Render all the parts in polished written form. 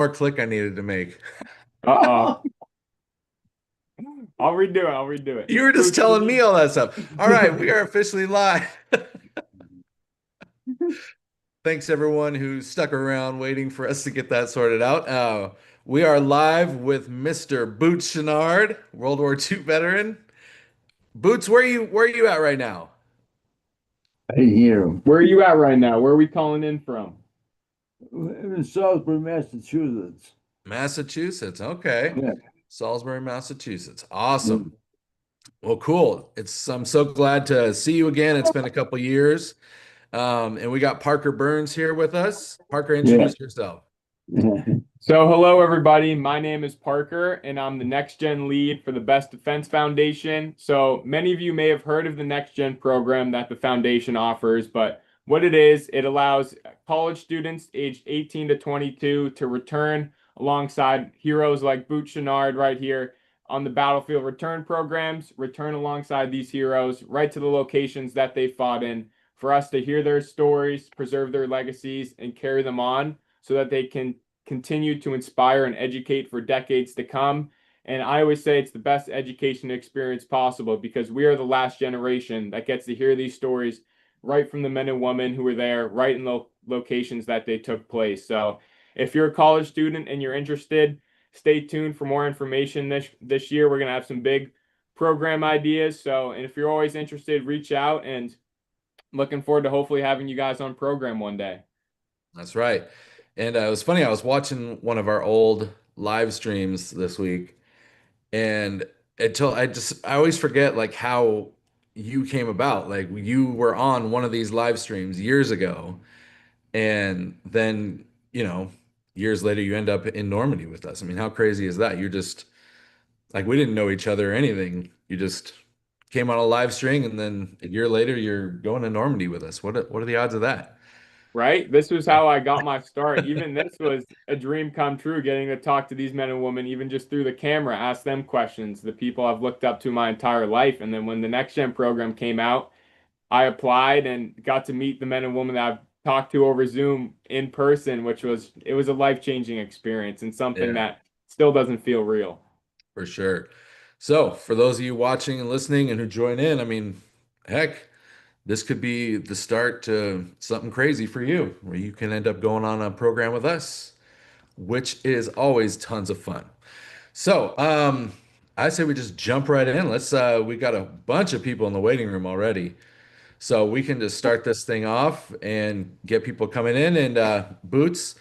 more click I needed to make. Uh-oh. I'll redo it. I'll redo it. You were just Boots, telling me all that stuff. All right, we are officially live. Thanks everyone who stuck around waiting for us to get that sorted out. We are live with Mr. Boots Chouinard, World War II veteran. Boots, where are you at right now? I hear him. where are you at right now? Where are we calling in from? I'm in Salisbury, Massachusetts. Massachusetts. Okay. Yeah. Salisbury, Massachusetts. Awesome. Mm. Well, cool. I'm so glad to see you again. It's been a couple years. And we got Parker Burns here with us. Parker, Yeah. introduce yourself. So, hello everybody. My name is Parker, and I'm the Next Gen lead for the Best Defense Foundation. So, many of you may have heard of the Next Gen program that the foundation offers, but what it is, it allows college students aged 18 to 22 to return alongside heroes like Boot Chouinard right here on the battlefield return programs, return alongside these heroes right to the locations that they fought in for us to hear their stories, preserve their legacies, and carry them on so that they can continue to inspire and educate for decades to come. And I always say it's the best education experience possible because we are the last generation that gets to hear these stories right from the men and women who were there, right in the locations that they took place. So if you're a college student and you're interested, stay tuned for more information this year. We're going to have some big program ideas. So, and if you're always interested, reach out, and looking forward to hopefully having you guys on program one day. That's right. And it was funny. I was watching one of our old live streams this week, and I always forget like how you came about. Like you were on one of these live streams years ago, and then, years later you end up in Normandy with us. I mean, how crazy is that? You're just like we didn't know each other or anything. You just came on a live stream, and then a year later you're going to Normandy with us. What are the odds of that? Right? This was how I got my start. Even this was a dream come true, getting to talk to these men and women, even just through the camera, ask them questions, the people I've looked up to my entire life. And then when the Next Gen program came out, I applied and got to meet the men and women that I've talked to over Zoom in person, it was a life-changing experience and something Yeah. that still doesn't feel real. For sure. So, for those of you watching and listening and who join in, I mean, heck, this could be the start to something crazy for you, where you can end up going on a program with us, which is always tons of fun. So, I say we just jump right in. We got a bunch of people in the waiting room already. So we can just start this thing off and get people coming in. And Boots,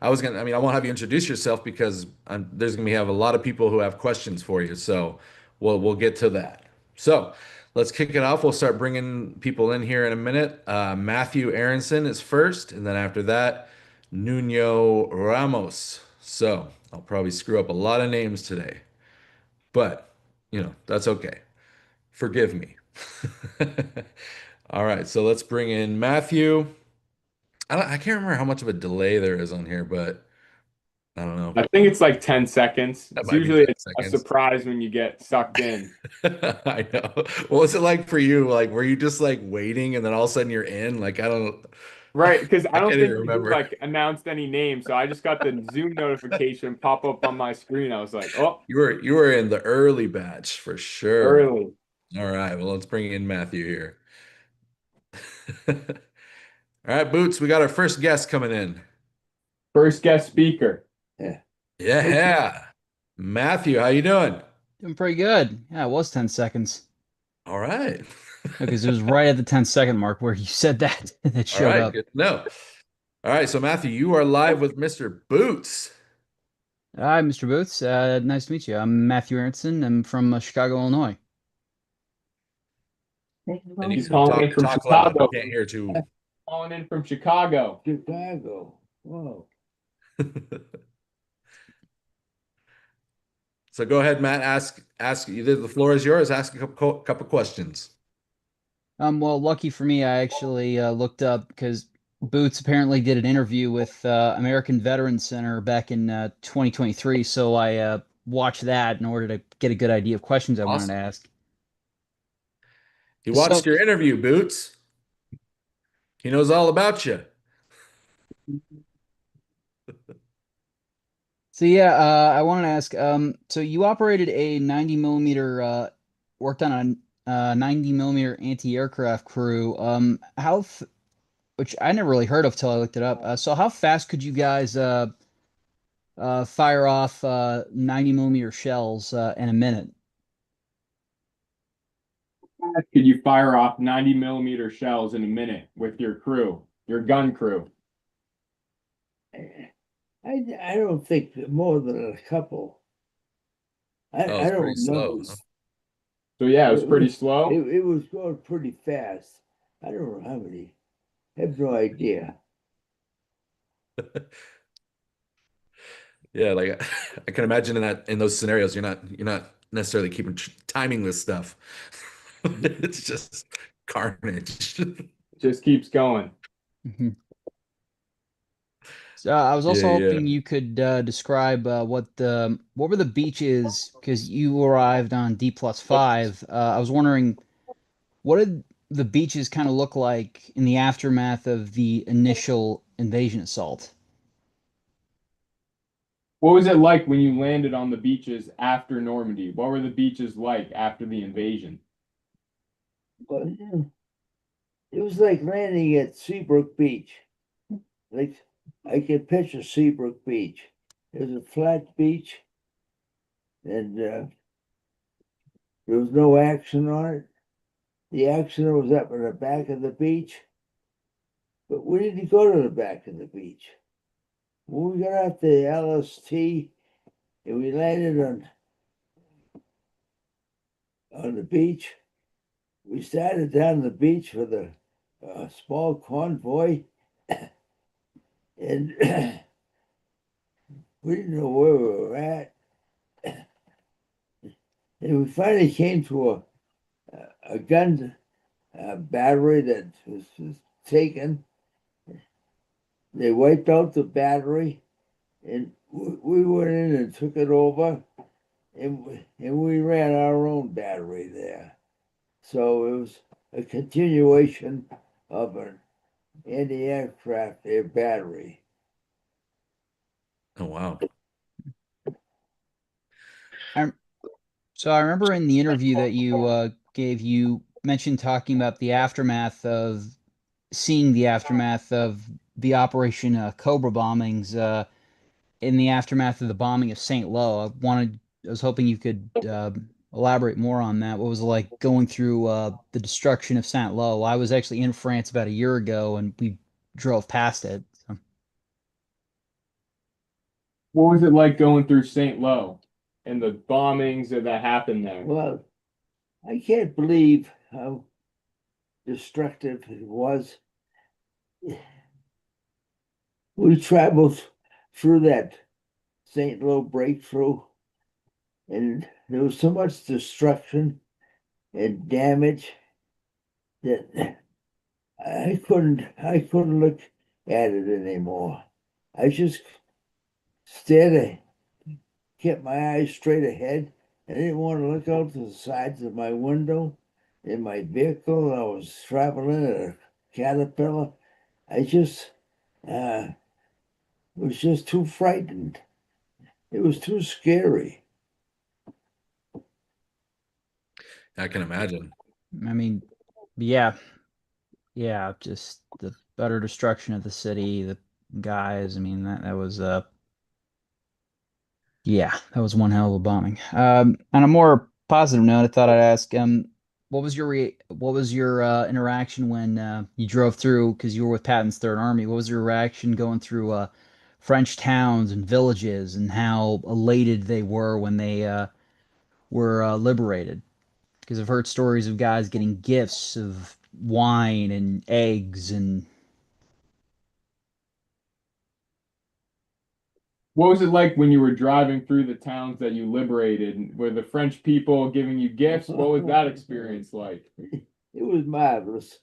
I won't have you introduce yourself because there's gonna have a lot of people who have questions for you. So we'll get to that. So let's kick it off. We'll start bringing people in here in a minute. Matthew Aronson is first, and then after that, Nuno Ramos. So I'll probably screw up a lot of names today, but that's okay. Forgive me. All right, so let's bring in Matthew. I can't remember how much of a delay there is on here, but I don't know. I think it's like 10 seconds. That It's might be usually 10 a seconds. surprise when you get sucked in. I know. What was it like for you? Like, were you just like waiting and then all of a sudden you're in? Like, I don't, Right, because I I don't can't even think you remember. like announced any names, so I just got the Zoom notification pop up on my screen. I was like, oh, You were in the early batch for sure. early. All right, well, let's bring in Matthew here. All right, Boots, we got our first guest coming in. First guest speaker. Yeah. Yeah. Matthew, how you doing? Doing pretty good. Yeah, it was 10 seconds. All right. Because it was right at the 10-second mark where you said that and it All showed right, up. good to know. All right, so Matthew, you are live with Mr. Boots. Hi, Mr. Boots. Nice to meet you. I'm Matthew Aronson. I'm from Chicago, Illinois. And you He's can calling in from talk loud. We Chicago. can't hear too. Calling in from Chicago. Chicago. Whoa. So go ahead, Matt. Ask. Either the floor is yours. Ask a couple questions. Well, lucky for me, I actually looked up because Boots apparently did an interview with American Veterans Center back in 2023. So I watched that in order to get a good idea of questions I wanted to Awesome. ask. He So, watched your interview, Boots. He knows all about you. So yeah, I wanted to ask, so you operated a 90 millimeter, worked on a 90 millimeter anti-aircraft crew. Which I never really heard of till I looked it up. So how fast could you guys fire off 90 millimeter shells in a minute? Could you fire off 90 millimeter shells in a minute with your crew, your gun crew? I don't think more than a couple. Oh, I it's pretty don't slow, know. huh? So yeah, it was It pretty was slow. it was going pretty fast. I don't know how many. I have no idea. Yeah, like I can imagine in those scenarios, you're not necessarily keeping timing this stuff. It's just carnage. Just keeps going. Mhm. So I was Yeah, also yeah. hoping you could describe what were the beaches because you arrived on D+5. I was wondering what did the beaches kind of look like in the aftermath of the initial invasion assault? What was it like when you landed on the beaches after Normandy? What were the beaches like after the invasion? But it was like landing at Seabrook Beach. Like I can picture Seabrook Beach. It was a flat beach, and there was no action on it. The action was up in the back of the beach, but we didn't go to the back of the beach. When we got out the LST and we landed on the beach, we started down the beach with a small convoy, and we didn't know where we were at. And we finally came to a gun battery that was taken. They wiped out the battery, and we went in and took it over, and we ran our own battery there. So it was a continuation of an anti-aircraft air battery. Oh, wow. I, so I remember in the interview that you gave, you mentioned talking about the aftermath of seeing the aftermath of the Operation Cobra bombings in the aftermath of the bombing of St. Lo. I was hoping you could elaborate more on that. What was it like going through the destruction of St. Lo? I was actually in France about a year ago, and we drove past it. So. What was it like going through St. Lo and the bombings that happened there? Well, I can't believe how destructive it was. We traveled through that St. Lo breakthrough, and there was so much destruction and damage that I couldn't look at it anymore. I just stared, kept my eyes straight ahead. I didn't want to look out to the sides of my window in my vehicle. I was traveling in a Caterpillar. I just was just too frightened. It was too scary. I can imagine. I mean, yeah, yeah, just the utter destruction of the city, the guys. I mean, that was yeah, that was one hell of a bombing. On a more positive note, I thought I'd ask, what was your interaction when you drove through because you were with Patton's Third Army? What was your reaction going through French towns and villages, and how elated they were when they were liberated? Because I've heard stories of guys getting gifts of wine and eggs and What was it like when you were driving through the towns that you liberated? Were the French people giving you gifts? What was that experience like? It was marvelous.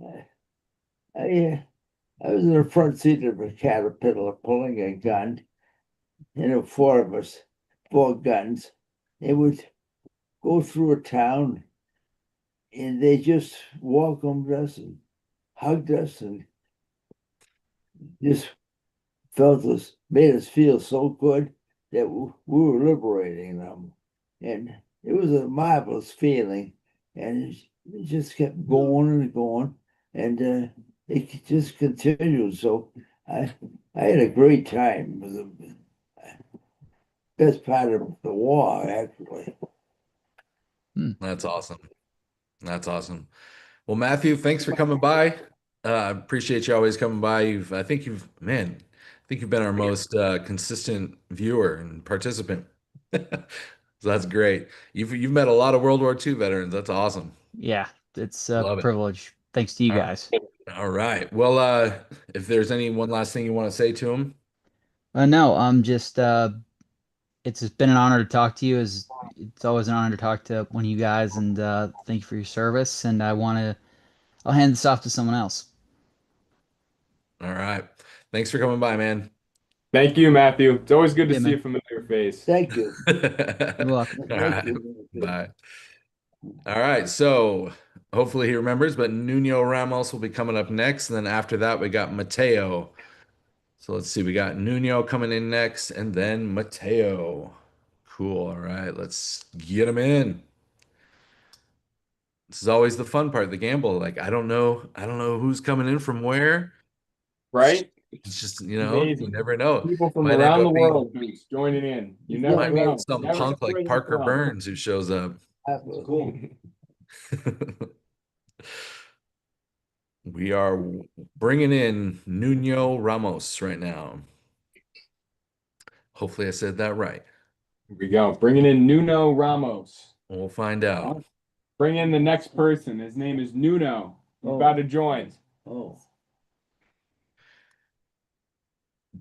I, I was in the front seat of a Caterpillar pulling a gun, and there were four of us, four guns. They would go through a town, and they just welcomed us and hugged us and just made us feel so good that we were liberating them. And it was a marvelous feeling. And it just kept going and going. And it just continued. So I had a great time. It was the best part of the war, actually. That's awesome. That's awesome. Well, Matthew, thanks for coming by. Appreciate you always coming by. I think you've been our most consistent viewer and participant. So that's great. You've met a lot of World War II veterans. That's awesome. Yeah, it's a Love it. privilege. Thanks to you All right. guys. All right. Well, if there's any one last thing you want to say to him, No, I'm just it's been an honor to talk to you. It's always an honor to talk to one of you guys, and thank you for your service. And I'll hand this off to someone else. all right. Thanks for coming by, man. Thank you, Matthew. It's always good to Yeah, see a man. familiar face. Thank you. Good luck. All Thank right. you. Bye. All right. So hopefully he remembers, but Nuno Ramos will be coming up next. And then after that, we got Mateo. So let's see. We got Nuno coming in next and then Mateo. Cool. All right. Let's get him in. This is always the fun part, the gamble. Like, I don't know who's coming in from where. Right? It's just, you Amazing. never know. People from Might end around up the being, world who's joining in. You Yeah, never might be know. some Never know punk like where they're Parker from. Burns who shows up. Cool. We are bringing in Nuno Ramos right now. Hopefully I said that right. Here we go. Bringing in Nuno Ramos. We'll find out. Bring in the next person. His name is Nuno. He's Oh. about to join. Oh,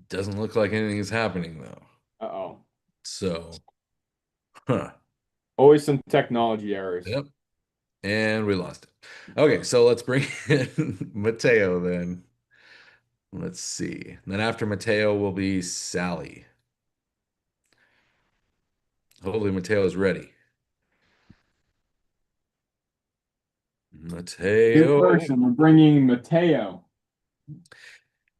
Doesn't look like anything is happening though. Uh-oh. So, huh. Always some technology errors. Yep. And we lost it. Okay, so let's bring in Mateo then. Let's see. Then after Mateo will be Sally. Hopefully Mateo is ready. New Mateo. person. We're bringing Mateo.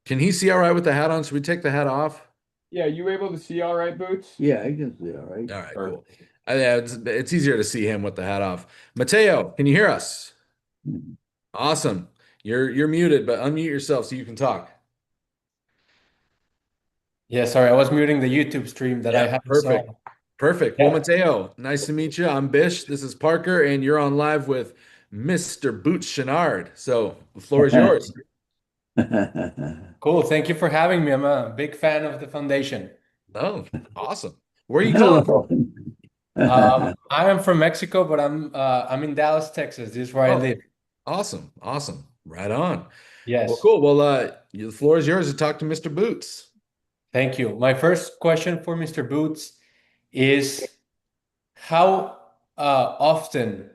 Can he see all right with the hat on? Should we take the hat off? Yeah, you able to see all right, Boots? yeah, I can see all right. All right, Or- cool. Yeah, it's easier to see him with the hat off. Mateo, can you hear us? Awesome. You're muted, but unmute yourself so you can talk. Yeah, sorry, I was muting the YouTube stream that I Yeah, haven't perfect. saw. Perfect. Well, Yeah. Mateo, nice to meet you. I'm Bish. This is Parker, and you're on live with Mr. Boots Chouinard. So the floor is yours. Cool. Thank you for having me. I'm a big fan of the foundation. Oh, awesome. Where are you calling from? I am from Mexico, but I'm in Dallas, Texas. This is where I Oh. live. Awesome. Awesome. Right on. Yes. Well, cool. Well, the floor is yours to talk to Mr. Boots. Thank you. My first question for Mr. Boots is how often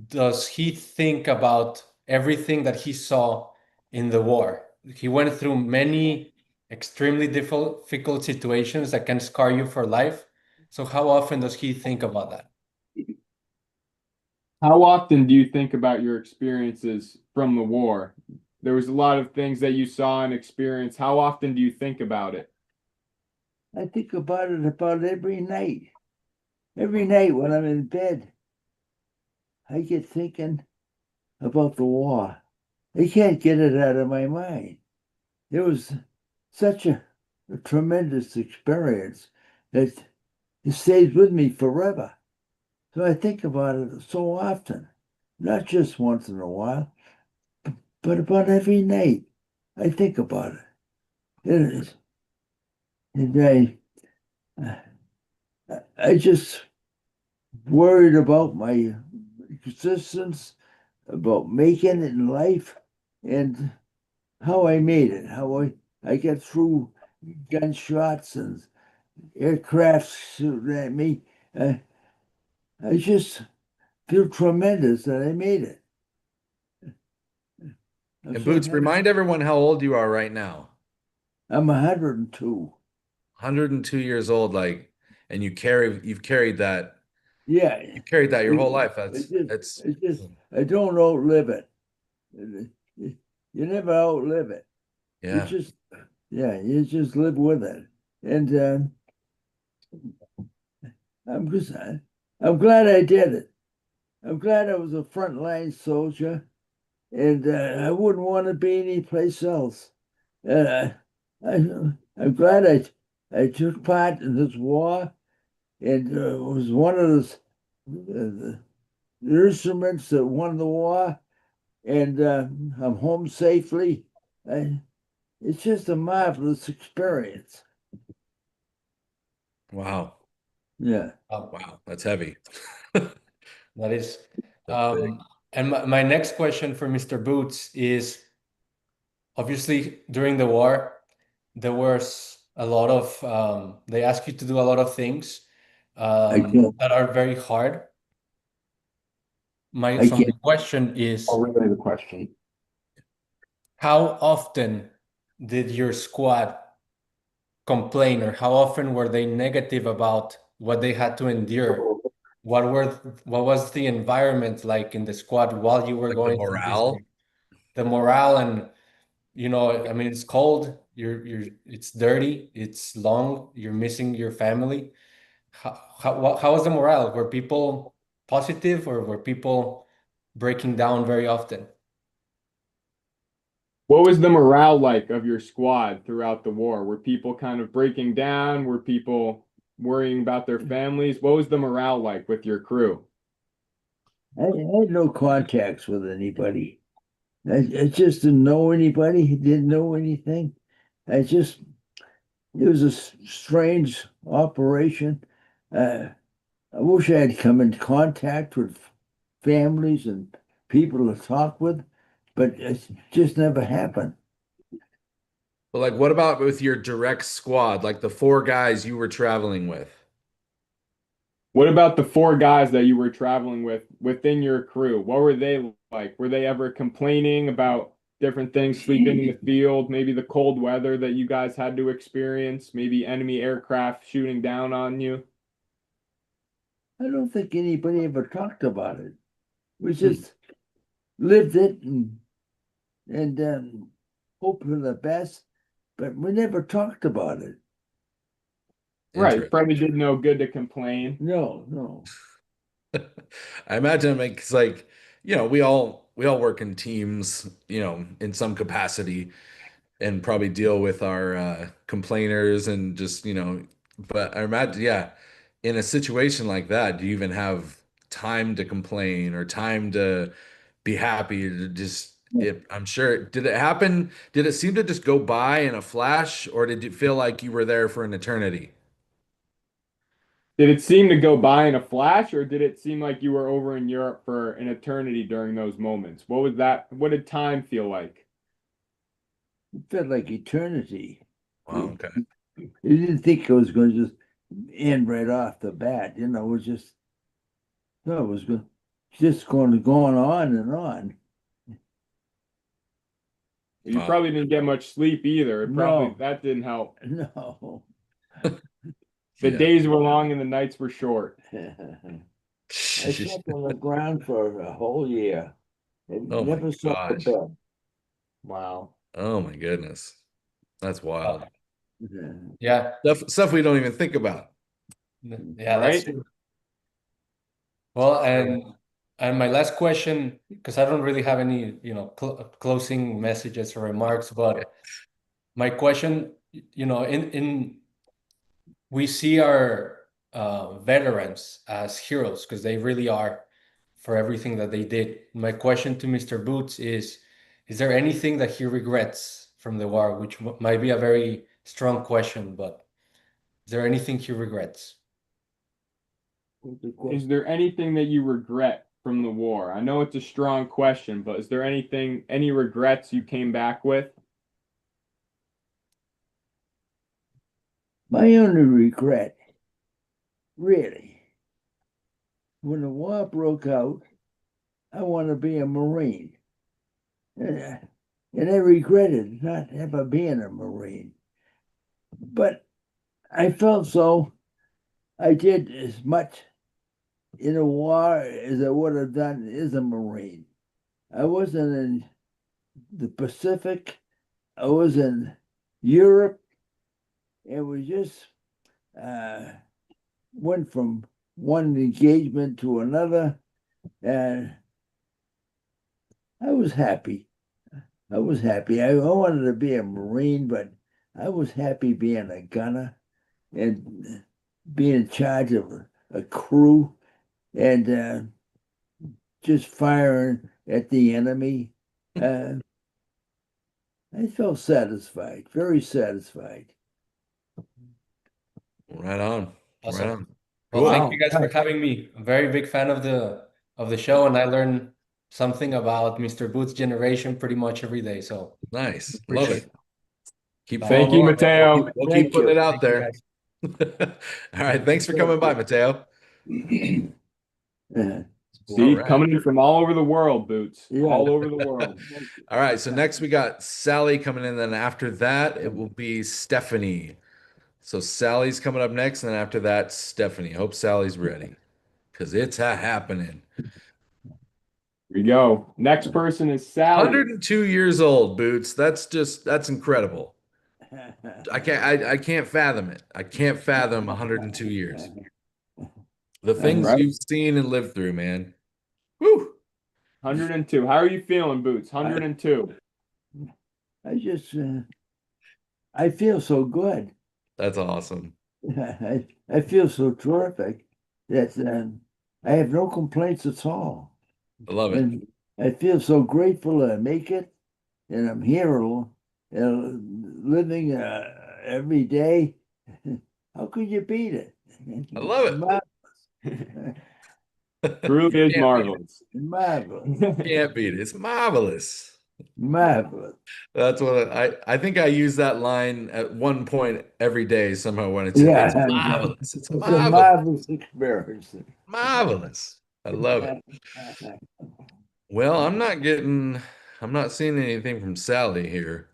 does he think about everything that he saw in the war? He went through many extremely difficult situations that can scar you for life. So how often does he think about that? How often do you think about your experiences from the war? There was a lot of things that you saw and experienced. How often do you think about it? I think about it about every night. Every night when I'm in bed, I get thinking about the war. I can't get it out of my mind. It was such a tremendous experience that it stays with me forever. So I think about it so often, not just once in a while, but about every night. I think about it. It is. And I just worried about my existence, about making it in life, and how I made it, how I get through gunshots and aircraft shooting at me. I just feel tremendous that I made it. I'm And so Boots, happy. remind everyone how old you are right now. I'm 102. 102 years old, like, and you've carried that Yeah. your whole life. That's I don't outlive it. You never outlive it. You yeah. just Yeah, you just live with it. And I'm just, I'm glad I did it. I'm glad I was a frontline soldier, and I wouldn't want to be anyplace else. Uh, I, I'm glad I took part in this war, and was one of the instruments that won the war, and I'm home safely. It's just a marvelous experience. Wow. Yeah. Wow. That's heavy. That is. That's big. And my next question for Mr. Boots is, obviously during the war, there was a lot of, they ask you to do a lot of things I can't. that are very hard. I So my can't. question is, I'll relay the question. how often did your squad complain, or how often were they negative about what they had to endure? What was the environment like in the squad while you were Like the going through this morale. thing? The morale, and I mean, it's cold, it's dirty, it's long, you're missing your family. How was the morale? Were people positive, or were people breaking down very often? What was the morale like of your squad throughout the war? Were people kind of breaking down? Were people worrying about their families? What was the morale like with your crew? I had no contacts with anybody. I just didn't know anybody, didn't know anything. I just, it was a strange operation. I wish I had come in contact with families and people to talk with, but it just never happened. But like, what about with your direct squad, like the four guys you were traveling with? What about the four guys that you were traveling with within your crew? What were they like? Were they ever complaining about different things, sleeping in the field, maybe the cold weather that you guys had to experience, maybe enemy aircraft shooting down on you? I don't think anybody ever talked about it. We Hmm. just lived it and hoped for the best, but we never talked about it. Right, Interesting. probably did no good to complain. No, no. I imagine it's like, we all work in teams, in some capacity, and probably deal with our complainers and just, but I imagine, yeah, in a situation like that, do you even have time to complain or time to be happy to just I'm sure, did it happen? Did it seem to just go by in a flash, or did you feel like you were there for an eternity? Did it seem to go by in a flash, or did it seem like you were over in Europe for an eternity during those moments? What was that? What did time feel like? It felt like eternity. Wow, okay. You didn't think it was going to just end right off the bat. It was just, no, it was just going to go on and on. You Wow. probably didn't get much sleep either. It probably No, that didn't help. no. The Yeah. days were long and the nights were short. I slept on the ground for a whole year and Oh my never saw a gosh. bed. Wow. Oh my goodness. That's wild. Yeah, Stuff we don't even think about. yeah, that's Right? true. Well, and my last question, because I don't really have any, closing messages or remarks, but my question, in we see our veterans as heroes because they really are for everything that they did. My question to Mr. Boots is there anything that he regrets from the war? Which might be a very strong question, but is there anything he regrets? Is there anything that you regret from the war? I know it's a strong question, but is there any regrets you came back with? My only regret, really, when the war broke out, I want to be a Marine. And I regretted not ever being a Marine. But I felt so. I did as much in a war as I would have done as a Marine. I wasn't in the Pacific. I was in Europe, and we just went from one engagement to another, and I was happy. I was happy. I wanted to be a Marine, but I was happy being a gunner and being in charge of a crew and just firing at the enemy. I felt satisfied, very satisfied. Right on. Right Awesome. on. Well, Cool. thank you guys for having me. I'm a very big fan of the show, and I learn something about Mr. Booth's generation pretty much every day. So Nice. Love appreciate it. Keep Bye. Thank following you, along, man. Mateo. We'll Thank keep putting you. it out Thank you, there. guys. All right. Thanks for coming by, Mateo. All See, right. coming in from all over the world, Boots. Yeah. All over the world. All right. So next we got Sally coming in. Then after that, it will be Stephanie. So Sally's coming up next. And then after that, Stephanie. Hope Sally's ready because it's a happening. Here we go. Next person is Sally. 102 years old, Boots. That's incredible. I can't fathom it. I can't fathom 102 years. The things right. you've seen and lived through, man. Woo! 102. How are you feeling, Boots? 102. I just, I feel so good. That's awesome. I feel so terrific that I have no complaints at all. I love it. And I feel so grateful to make it, and I'm here, living every day. How could you beat it? I love it. Truly is Can't marvelous. Marvelous. Can't beat it. It's marvelous. Marvelous. That's what I think I use that line at one point every day somehow when it's marvelous. It's It's a marvelous. marvelous experience. Marvelous. I love it. Well, I'm not seeing anything from Sally here.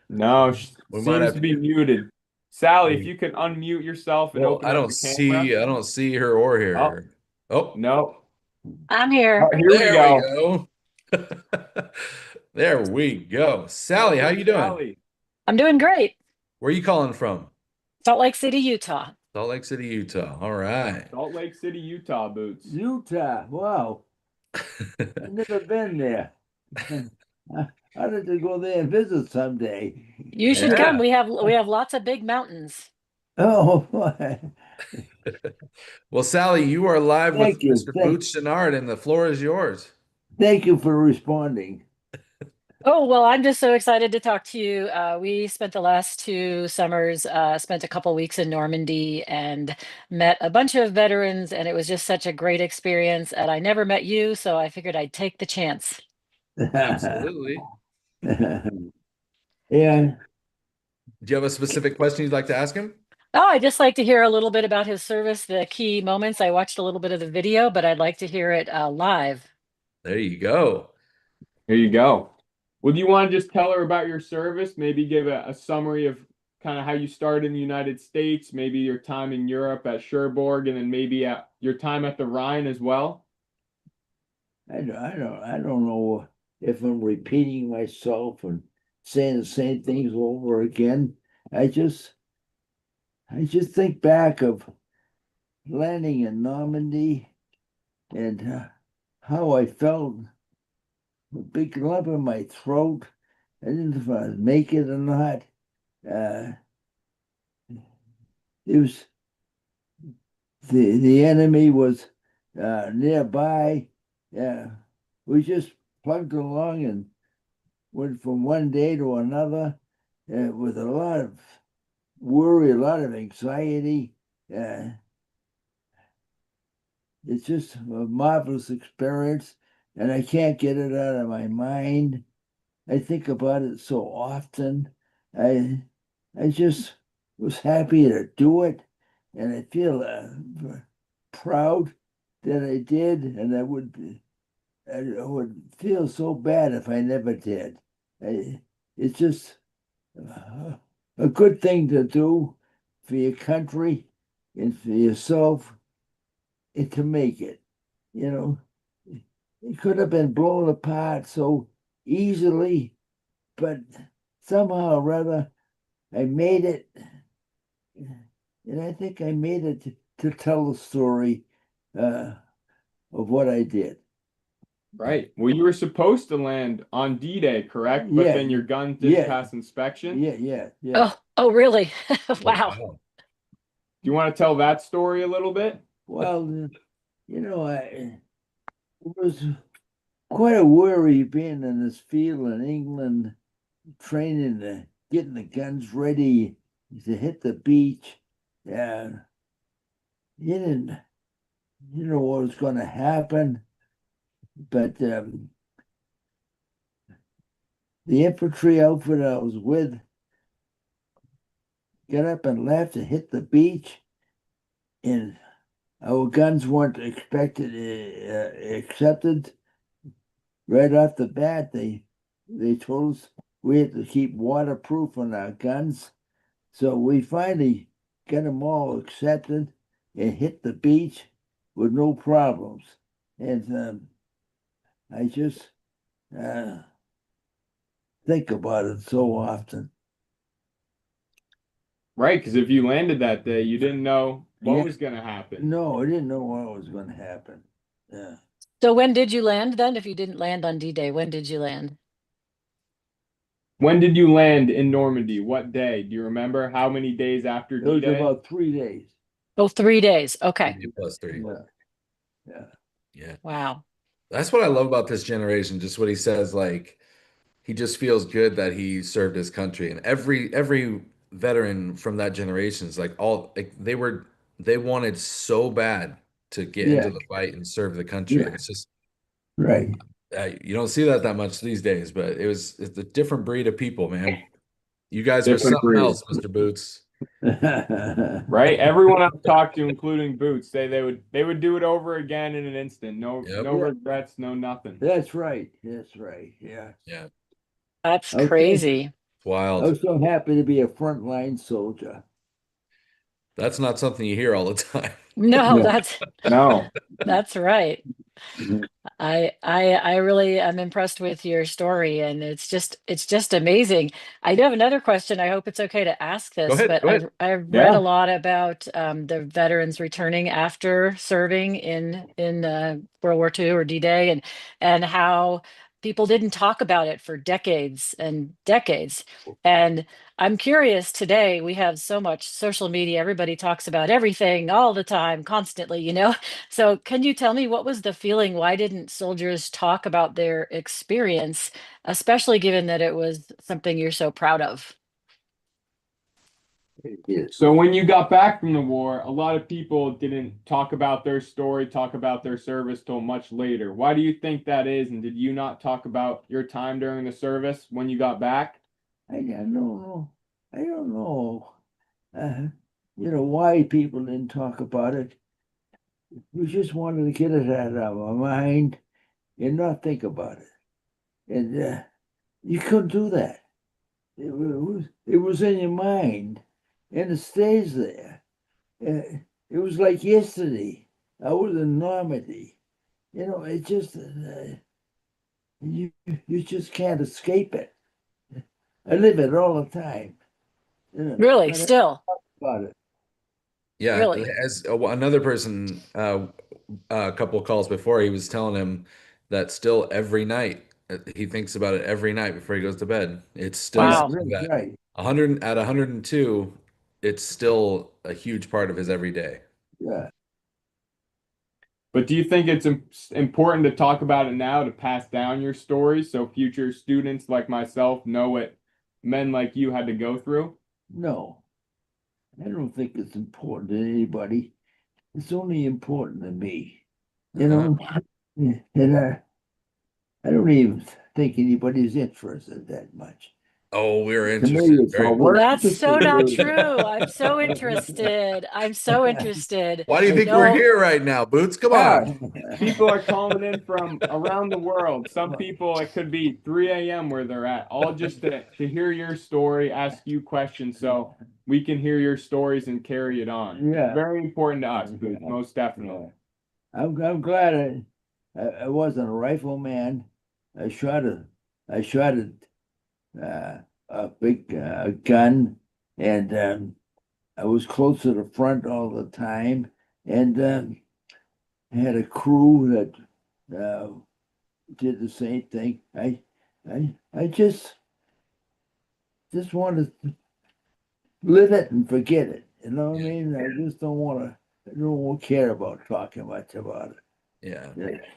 No, she We might seems have to be muted. Sally, if you can unmute yourself and Well, open up the camera. I don't see her or hear Oh. her. Oh, No. I'm here. Oh, here we there go. we go. There we go. Sally, how you doing? Sally. I'm doing great. Where are you calling from? Salt Lake City, Utah. Salt Lake City, Utah. All right. Salt Lake City, Utah, Boots. Utah. Wow. I've never been there. I'd like to go there and visit someday. You should Yeah. come. We have lots of big mountains. Oh, Well, Sally, you are live with Thank you. Mr. Boots Chouinard, and the floor is yours. thank you for responding. Oh, well, I'm just so excited to talk to you. We spent the last 2 summers, spent a couple weeks in Normandy and met a bunch of veterans, and it was just such a great experience. And I never met you, so I figured I'd take the chance. Absolutely. Yeah. Do you have a specific question you'd like to ask him? Oh, I'd just like to hear a little bit about his service, the key moments. I watched a little bit of the video, but I'd like to hear it live. There you go. Here you go. Would you want to just tell her about your service? Maybe give a summary of kind of how you started in the United States, maybe your time in Europe at Cherbourg, and then maybe at your time at the Rhine as well? I don't know if I'm repeating myself and saying the same things over again. I just think back of landing in Normandy and how I felt a big lump in my throat. I didn't know if I'd make it or not. It was the enemy was nearby. We just plugged along and went from one day to another with a lot of worry, a lot of anxiety. It's just a marvelous experience, and I can't get it out of my mind. I think about it so often. I just was happy to do it, and I feel proud that I did, and I would feel so bad if I never did. It's just a good thing to do for your country and for yourself and to make it. You know, it could have been blown apart so easily, but somehow or other, I made it, and I think I made it to tell the story of what I did. Right. Well, you were supposed to land on D-Day, correct? But Yeah, then your gun didn't yeah, pass inspection. yeah. Oh, really? Wow. Wow. Do you want to tell that story a little bit? Well, it was quite a worry being in this field in England, training, getting the guns ready to hit the beach. And you didn't, you know what was going to happen, but the infantry outfit I was with got up and left and hit the beach, and our guns weren't accepted right off the bat. They told us we had to keep waterproof on our guns, so we finally got them all accepted and hit the beach with no problems. And I just think about it so often. Right, because if you landed that day, you didn't know what Yeah. was going to happen. No, I didn't know what was going to happen. Yeah. So when did you land then? If you didn't land on D-Day, when did you land? When did you land in Normandy? What day? Do you remember? How many days after It was D-Day? about 3 days. Oh, 3 days. Okay. +3. Yeah. Yeah. Yeah. Wow. That's what I love about this generation, just what he says, like he just feels good that he served his country. And every veteran from that generation is like they wanted so bad to get into Yeah. the fight and serve the country. Yeah. And it's just Right. you don't see that much these days, but it's a different breed of people, man. You guys are Different something breed. else, Mr. Boots. Right? Everyone I've talked to, including Boots, say they would do it over again in an instant. No Yep. no Yeah. regrets, no nothing. That's right. That's right. Yeah. Yeah. That's Okay. crazy. It's I wild. was so happy to be a frontline soldier. That's not something you hear all the time. No, Yeah. No. that's right. Mhm. I really am impressed with your story, and it's just amazing. I do have another question. I hope it's okay to ask Go this, ahead. but Go ahead. I've read Yeah. a lot about the veterans returning after serving in World War II or D-Day, and how people didn't talk about it for decades and decades. And I'm curious today, we have so much social media, everybody talks about everything all the time, constantly, you know? So can you tell me what was the feeling? Why didn't soldiers talk about their experience, especially given that it was something you're so proud of? Yes. So when you got back from the war, a lot of people didn't talk about their story, talk about their service till much later. Why do you think that is? And did you not talk about your time during the service when you got back? I don't know. I don't know. Why people didn't talk about it. We just wanted to get it out of our mind and not think about it. And you couldn't do that. It was in your mind, and it stays there. It was like yesterday. I was in Normandy. It just you just can't escape it. I live it all the time. Really, I don't still, talk about it. Yeah, really. as another person, a couple of calls before, he was telling him that still every night he thinks about it every night before he goes to bed. It's still Yeah, Wow. something that's that right. 100 at 102, it's still a huge part of his everyday. Yeah. But do you think it's important to talk about it now to pass down your story so future students like myself know what men like you had to go through? No, I don't think it's important to anybody. It's only important to me. You know, and I don't even think anybody's interested that much. Oh, we're To me, interested. it's Very Well, much. we're That's so interested not too. true. I'm so interested. I'm so interested. Why do you think No, we're here right now, Boots? Come Ah, on. People are calling in from around the world. Some people, it could be 3 a.m. where they're at, all just to hear your story, ask you questions so we can hear your stories and carry it on. Yeah. It's very important to us, Booth, most definitely. I'm glad I wasn't a rifleman. I shot a big gun, and I was close to the front all the time, and had a crew that did the same thing. I just want to live it and forget it. You know what I mean? I just don't want to. I don't care about talking much about it. Yeah.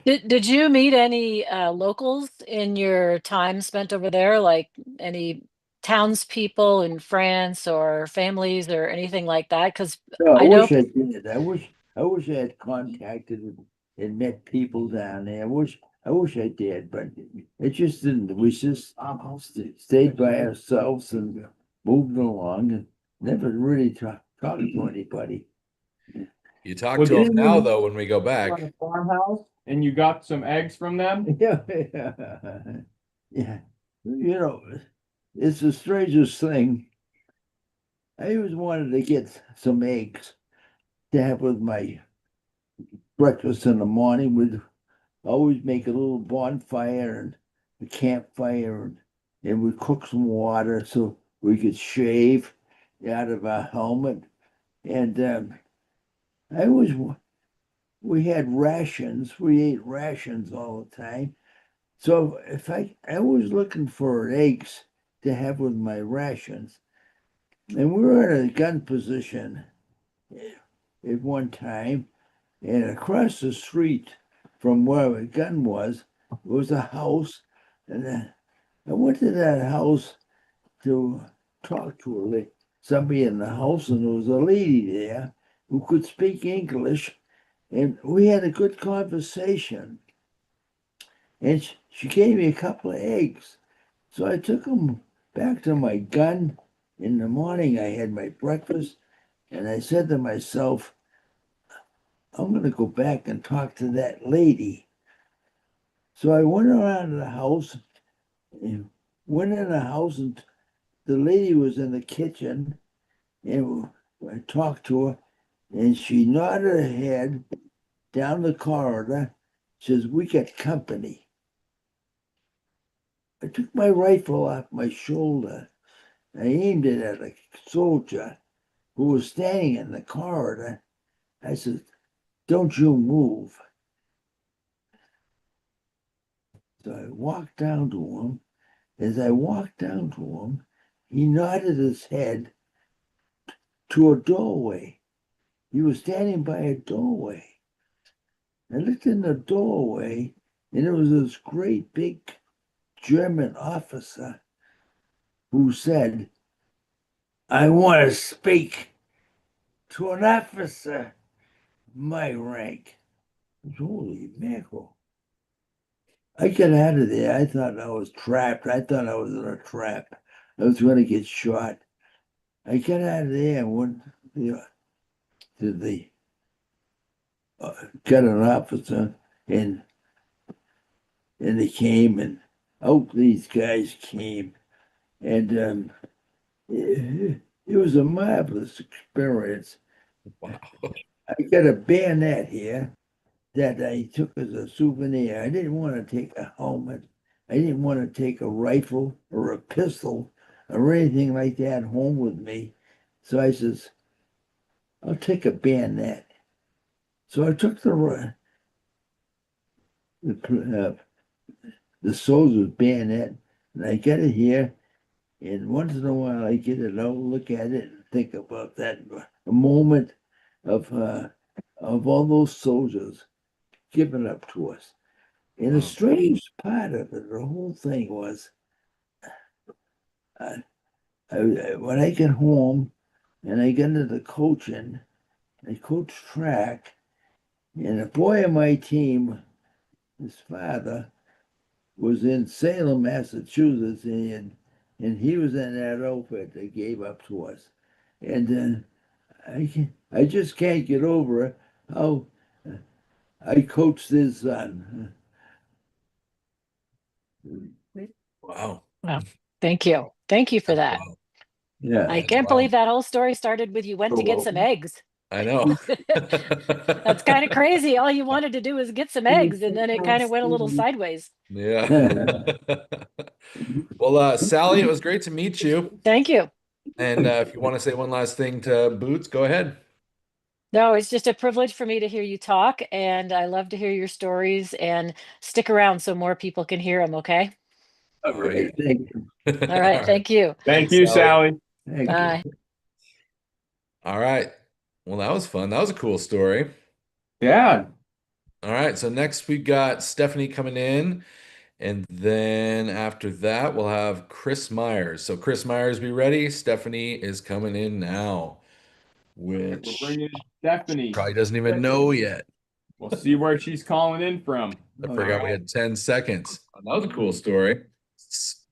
Did you meet any locals in your time spent over there, like any townspeople in France or families or anything like that? Because No, I I know, wish I did. I wish I had contacted and met people down there. I wish I did, but it just didn't. We just stayed by ourselves and moved along and never really talked to anybody. You talk Well, to them didn't now, you though, when we go on a back. farmhouse and you got some eggs from them? Yeah, yeah. You know, it's the strangest thing. I always wanted to get some eggs to have with my breakfast in the morning. We'd always make a little bonfire and a campfire, and we'd cook some water so we could shave out of our helmet. And I was, we had rations. We ate rations all the time. So if I was looking for eggs to have with my rations, and we were in a gun position at one time, and across the street from where the gun was a house, and I went to that house to talk to somebody in the house, and there was a lady there who could speak English, and we had a good conversation. And she gave me a couple of eggs. So I took them back to my gun. In the morning, I had my breakfast, and I said to myself, I'm going to go back and talk to that lady. So I went around the house, and went in the house, and the lady was in the kitchen, and I talked to her, and she nodded her head down the corridor, says, "We got company." I took my rifle off my shoulder. I aimed it at a soldier who was standing in the corridor. I said, "Don't you move." So I walked down to him. As I walked down to him, he nodded his head to a doorway. He was standing by a doorway. I looked in the doorway, and it was this great big German officer who said, "I want to speak to an officer my rank." Holy mackerel. I got out of there. I thought I was trapped. I thought I was in a trap. I was going to get shot. I got out of there and went to the got an officer, and they came, and out these guys came, and it was a marvelous experience. Wow. I got a bayonet here that I took as a souvenir. I didn't want to take a helmet. I didn't want to take a rifle or a pistol or anything like that home with me. So I says, "I'll take a bayonet." So I took the soldier's bayonet, and I got it here. And once in a while, I get it out, look at it, and think about that moment of all those soldiers giving up to us. And the strange part of it, the whole thing was, when I get home and I get into the coaching, I coach track, and a boy on my team, his father, was in Salem, Massachusetts, and he was in that outfit they gave up to us. And I just can't get over how I coached his son. Wow. well, thank you. Thank you for that. Wow. Yeah. I can't believe that whole story started with you went to get some eggs. I know. That's kind of crazy. All you wanted to do was get some eggs, and then it kind of went a little sideways. Yeah. Well, Sally, it was great to meet you. Thank you. And if you want to say one last thing to Boots, go ahead. No, it's just a privilege for me to hear you talk, and I love to hear your stories and stick around so more people can hear them, okay? All right, thank you. All All right, right. thank you. Thank Thanks, you, Sally. Sally. Thank you. Bye. All right. Well, that was fun. That was a cool story. Yeah. All right. So next we got Stephanie coming in. And then after that, we'll have Chris Myers. So Chris Myers, be ready. Stephanie is coming in now, We're which bringing Stephanie. probably doesn't even know yet. We'll see where she's calling in from. I All forgot right. we had 10 seconds. That was a cool story.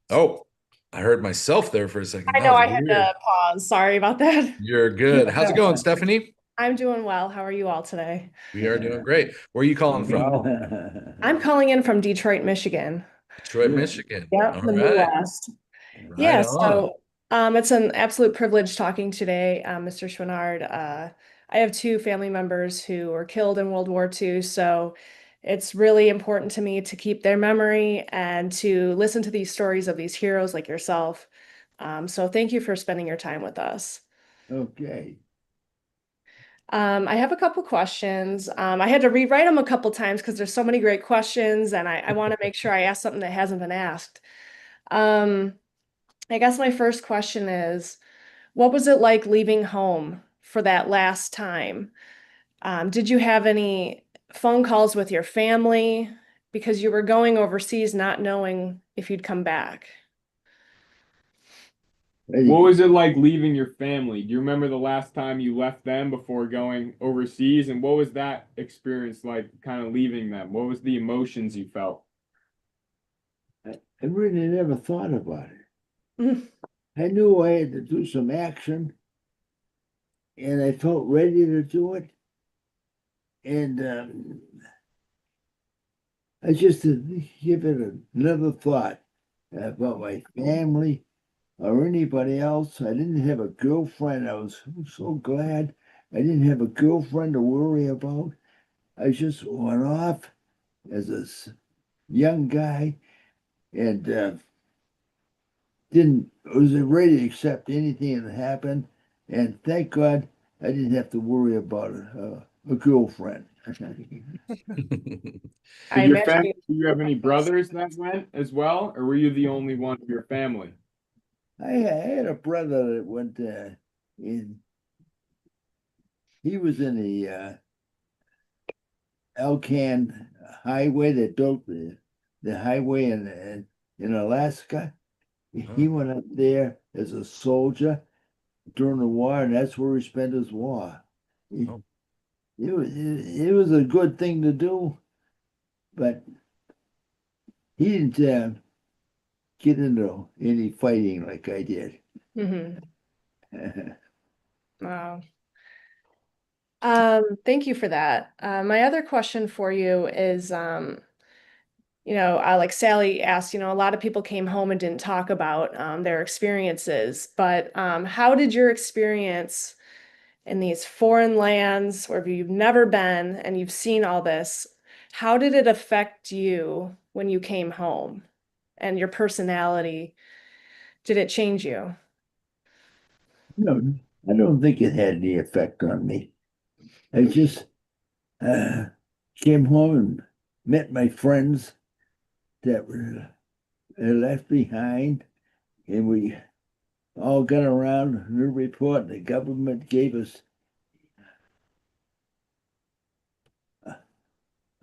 Oh, I heard myself there for a second. I That know was I had weird. to pause. Sorry about that. You're good. How's it going, Stephanie? I'm doing well. How are you all today? We are doing great. Where are you calling from? I'm calling in from Detroit, Michigan. Detroit, Michigan. Yep, All the right. Midwest. Right Yeah, on. so it's an absolute privilege talking today, Mr. Chouinard. I have two family members who were killed in World War II, so it's really important to me to keep their memory and to listen to these stories of these heroes like yourself. So thank you for spending your time with us. Okay. I have a couple questions. I had to rewrite them a couple times because there's so many great questions, and I want to make sure I ask something that hasn't been asked. Um, I guess my first question is, what was it like leaving home for that last time? Did you have any phone calls with your family because you were going overseas not knowing if you'd come back? What was it like leaving your family? Do you remember the last time you left them before going overseas? And what was that experience like, kind of leaving them? What was the emotions you felt? I really never thought about it. Mm. I knew I had to do some action, and I felt ready to do it. And I just didn't give it another thought about my family or anybody else. I didn't have a girlfriend. I was so glad I didn't have a girlfriend to worry about. I just went off as a young guy and didn't was ready to accept anything that happened. And thank God I didn't have to worry about a girlfriend. I Did your imagine family, do you have any brothers that went as well? Or were you the only one of your family? I had a brother that went in. He was in the Elkan highway that built the highway in Alaska. He went up there as a soldier during the war, and that's where he spent his war. Oh. It was a good thing to do, but he didn't get into any fighting like I did. Mhm. Wow. Thank you for that. My other question for you is, like Sally asked, a lot of people came home and didn't talk about their experiences, but how did your experience in these foreign lands where you've never been and you've seen all this, how did it affect you when you came home and your personality? Did it change you? No, I don't think it had any effect on me. I just uh, came home and met my friends that were left behind, and we all got around Newburyport. The government gave us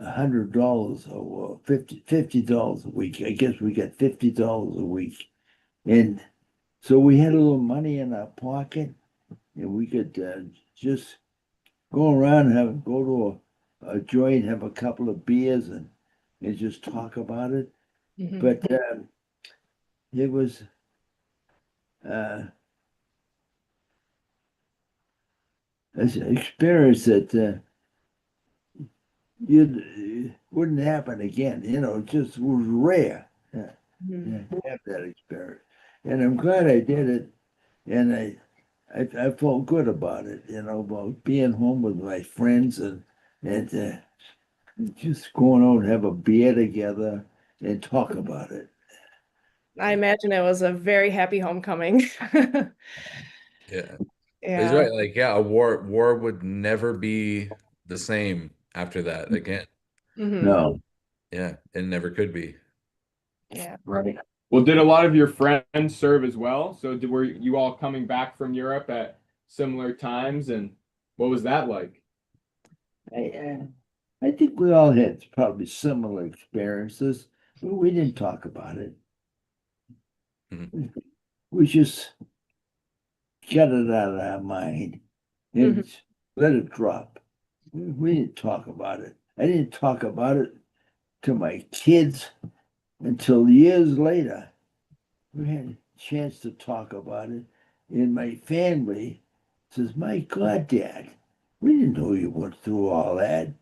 $100 or $50 a week. I guess we got $50 a week, and so we had a little money in our pocket, and we could just go around and go to a joint, have a couple of beers, and just talk about it. Mhm. But it was uh, an experience that you wouldn't happen again. It just was rare Mhm. to have that experience. And I'm glad I did it. And I felt good about it, about being home with my friends and just going out and have a beer together and talk about it. I imagine it was a very happy homecoming. Yeah. But he's Yeah. right. Like, yeah, a war would never be the same after that again. Mhm. No, Yeah, it never could be. Yeah. right. Well, did a lot of your friends serve as well? So were you all coming back from Europe at similar times, and what was that like? I think we all had probably similar experiences, but we didn't talk about it. Mhm. We just got it out of our mind and let it drop. We didn't talk about it. I didn't talk about it to my kids until years later. We had a chance to talk about it, and my family says, "My God, Dad, we didn't know you went through all that."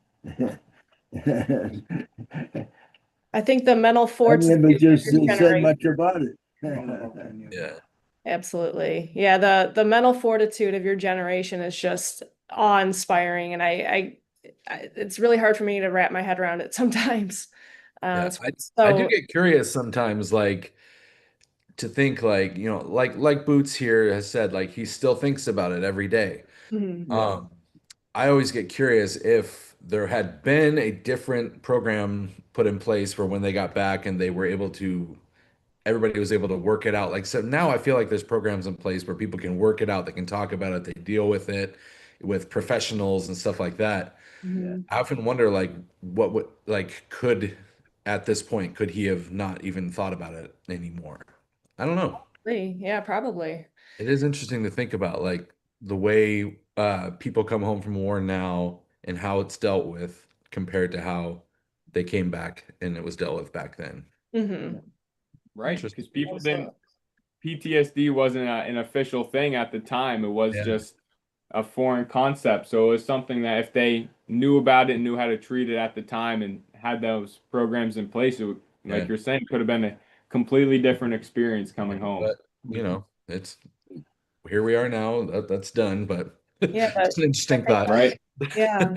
I think the mental I never fortitude of just your said much generation. about it. Yeah. Absolutely. Yeah, the mental fortitude of your generation is just awe-inspiring, and it's really hard for me to wrap my head around it sometimes. Yeah. I do So get curious sometimes, like to think like, like Boots here has said, like he still thinks about it every day. mhm. Yeah. I always get curious if there had been a different program put in place for when they got back and they were able to, everybody was able to work it out. Like, so now I feel like there's programs in place where people can work it out, they can talk about it, they deal with it with professionals and stuff like that. Mhm. I often wonder, like, what would, like, could, at this point, could he have not even thought about it anymore? I don't know. Yeah, probably. It is interesting to think about, like the way people come home from war now and how it's dealt with compared to how they came back and it was dealt with back then. Hmm. Right, Interesting. because people didn't PTSD wasn't an official thing at the time. It was Yeah, just a foreign concept. So it was something that if they knew about it and knew how to treat it at the time and had those programs in place, yeah, like you're saying, could have been a completely different experience yeah. coming home. But it's here we are now. That's done. But Yeah, it's an but interesting thank thought. Right. yeah.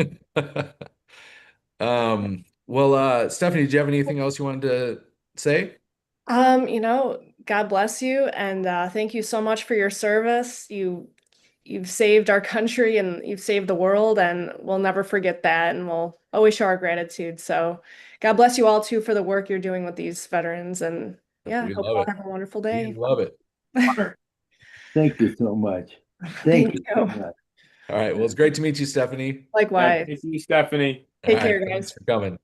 Well, Stephanie, did you have anything else you wanted to say? God bless you, and thank you so much for your service. You've saved our country and you've saved the world, and we'll never forget that, and we'll always show our gratitude. So God bless you all too for the work you're doing with these veterans, and yeah, We hope you love all it. have a wonderful We day. love it. Thank you so much. Thank Thank you so you. much. All right. Well, it's great to meet you, Stephanie. Yeah, Likewise. thank you, Stephanie. All Take right. care, Thanks guys. for coming.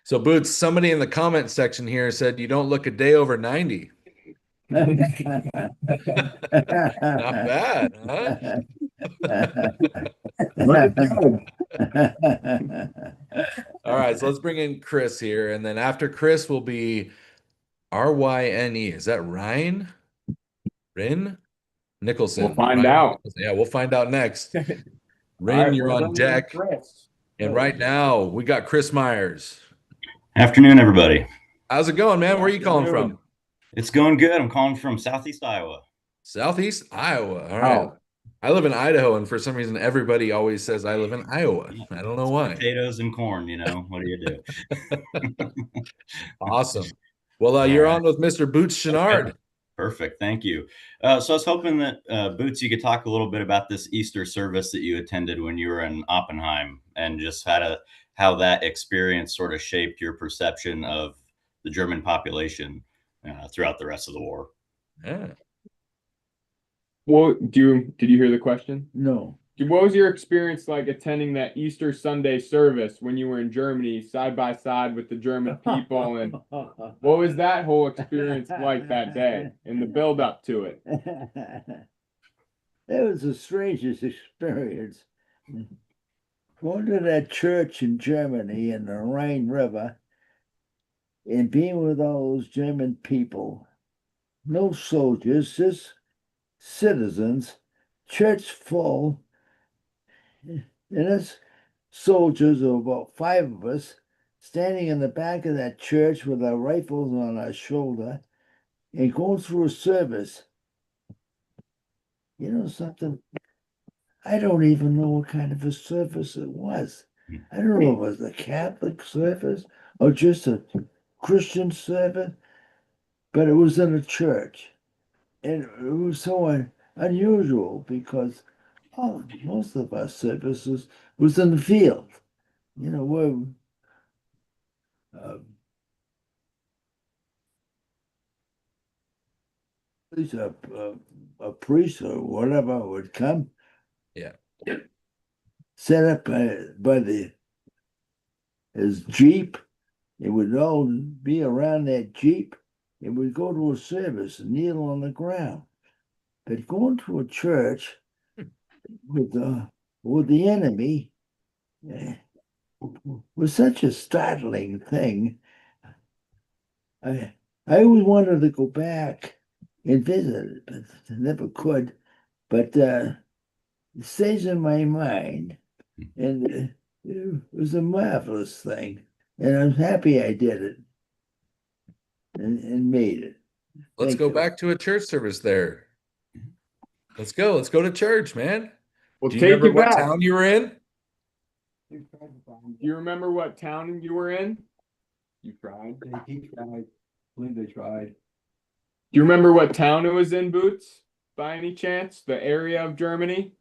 So, Boots, somebody in the comment section here said you don't look a day over 90. Not bad, huh? All right, so let's bring in Chris here, and then after Chris will be Ryne. Is that Ryan? Rin? We'll Nicholson. find Ryan out. Nicholson. Yeah, we'll find out next. All Rin, right, you're we're on bringing in deck. Chris. And right now, we got Chris Myers. Afternoon, everybody. How's it going, man? Where are you calling Afternoon. from? It's going good. I'm calling from Southeast Iowa. Southeast Iowa. All right. Oh, I live in Idaho, and for some reason, everybody always says I live in Iowa. I don't know why. Potatoes and corn, what do you do? Awesome. Well, All you're right. on with Mr. Boots Chouinard. Perfect. Thank you. So I was hoping that, Boots, you could talk a little bit about this Easter service that you attended when you were in Oppenheim and just how that experience sort of shaped your perception of the German population throughout the rest of the war. Yeah. well, did you hear the question? No. What was your experience like attending that Easter Sunday service when you were in Germany, side by side with the German people? And what was that whole experience like that day and the build up to it? That was the strangest experience. Going to that church in Germany in the Rhine River and being with all those German people. No soldiers, just citizens, church full. And us soldiers, or about 5 of us, standing in the back of that church with our rifles on our shoulder and going through a service. You know something? I don't even know what kind of a service it was. I don't know if it was a Catholic service or just a Christian service. but it was in a church. And it was so unusual because most of our services was in the field. You know, where uh, a priest or whatever would come, Yeah. set up by his Jeep. It would all be around that Jeep. It would go to a service and kneel on the ground. But going to a church with the enemy was such a startling thing. I always wanted to go back and visit it, but never could. But it stays in my mind, and it was a marvelous thing. And I'm happy I did it and made it. Let's Thank go you. back to a church service there. Let's go. Let's go to church, man. We'll Do you take remember you what back. town you were in? Do you remember what town you were in? You tried. He tried. I believe they tried. Do you remember what town it was in, Boots? By any chance? The area of Germany?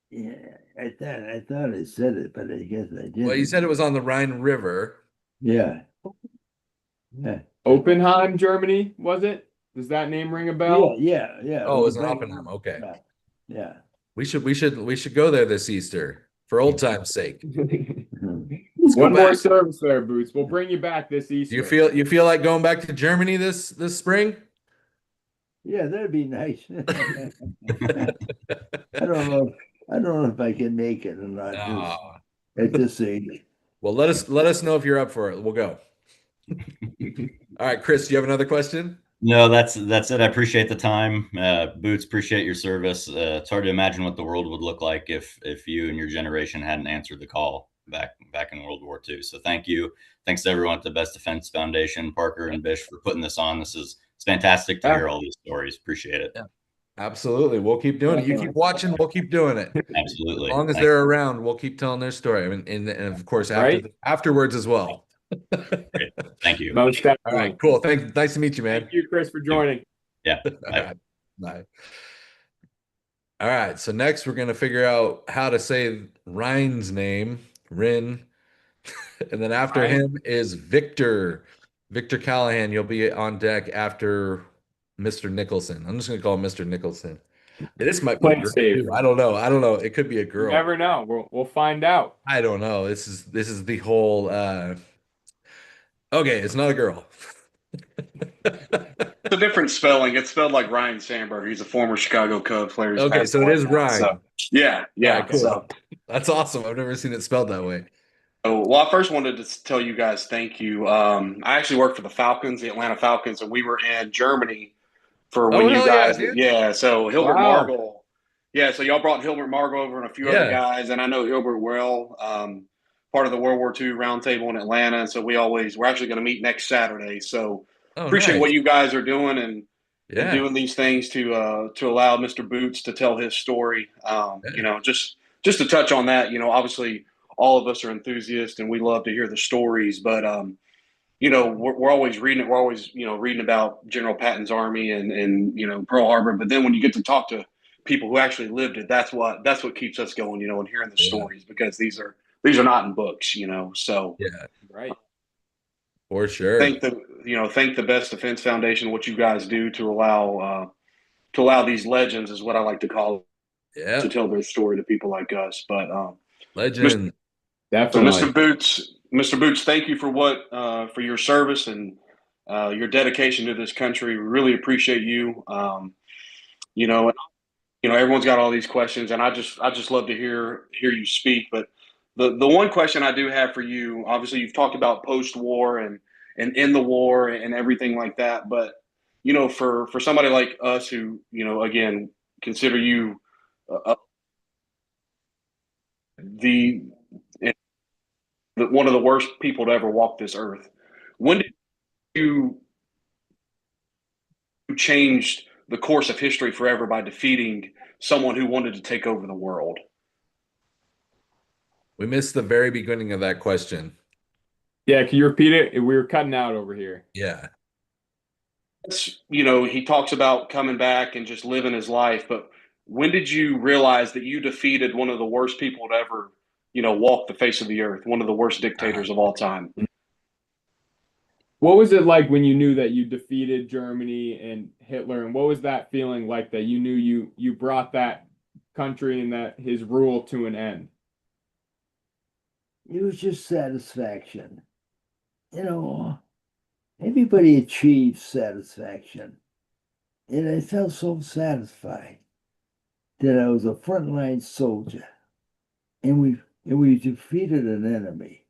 Yeah, I thought I said it, but I guess I didn't. Well, you said it was on the Rhine River. Yeah. Yeah. Oppenheim, Germany, was it? Does that name ring a bell? Yeah. Oh, it was in Right. Oppenheim. Okay. Yeah. We should go there this Easter for old time's sake. Let's go One more back. service there, Boots. We'll bring you back this Easter. You feel like going back to Germany this spring? Yeah, that'd be nice. I don't know. I don't know if I can make it or not Ah. at this age. Well, let us know if you're up for it. We'll go. All right, Chris, do you have another question? No, that's it. I appreciate the time. Boots, appreciate your service. It's hard to imagine what the world would look like if you and your generation hadn't answered the call back in World War II. So thank you. Thanks to everyone at the Best Defense Foundation, Parker and Bish, for putting this on. It's fantastic to hear all these stories. Appreciate it. Yeah. Absolutely. We'll keep doing it. You keep watching, we'll keep doing it. Absolutely. As long as they're around, we'll keep telling their story. I mean, and of course afterwards as well. Great. Thank you. Most definitely. All right, cool. Nice to meet you, man. Thank you, Chris, for joining. Yeah. All right. Bye. All right. So next we're gonna figure out how to say Ryan's name, Rin. And then after Ryan. him is Victor. Victor Callahan. You'll be on deck after Mr. Nicholson. I'm just gonna call him Mr. Nicholson. This might be a Play girl, safe. too. I don't know. It could be a You girl. never know. We'll find out. I don't know. This is the whole okay, it's not a girl. It's a different spelling. It's spelled like Ryan Sandberg. He's a former Chicago Cubs player. He's Okay, passed so it away is now. Ryan. So, yeah. All right, cool. So, That's awesome. I've never seen it spelled that way. well, I first wanted to tell you guys thank you. I actually worked for the Falcons, the Atlanta Falcons, and we were in Germany for when you hell yeah, guys. dude. Yeah, so Hilbert Wow. Margol. Yeah, so y'all brought Hilbert Margol over and a few other guys, and I know Hilbert well. Part of the World War II roundtable in Atlanta. So we're actually going to meet next Saturday. So appreciate what you guys are doing and doing these things to allow Mr. Boots to tell his story. You know, just to touch on that, you know, obviously all of us are enthusiasts and we love to hear the stories, but you know, we're always reading it. We're always, you know, reading about General Patton's army and you know, Pearl Harbor. But then when you get to talk to people who actually lived it, that's what keeps us going, you know, and hearing the stories, because these are not in books, you know. So Right. For sure. thank the Best Defense Foundation, what you guys do to allow these legends, is what I like to call it, to tell their story to people like us. But legend. Definitely. So Mr. Boots, thank you for your service and your dedication to this country. We really appreciate you. You know, everyone's got all these questions, and I just love to hear you speak. But the one question I do have for you, obviously, you've talked about post-war and in the war and everything like that. But you know, for somebody like us who, you know, again, consider you one of the worst people to ever walk this earth, when did you change the course of history forever by defeating someone who wanted to take over the world? We missed the very beginning of that question. Yeah, can you repeat it? We were cutting out over here. Yeah. he talks about coming back and just living his life, but when did you realize that you defeated one of the worst people to ever, walk the face of the earth, one of the worst dictators of all time? What was it like when you knew that you defeated Germany and Hitler, and what was that feeling like that you knew you brought that country and that his rule to an end? It was just satisfaction. Everybody achieves satisfaction. And I felt so satisfied that I was a frontline soldier. And we defeated an enemy.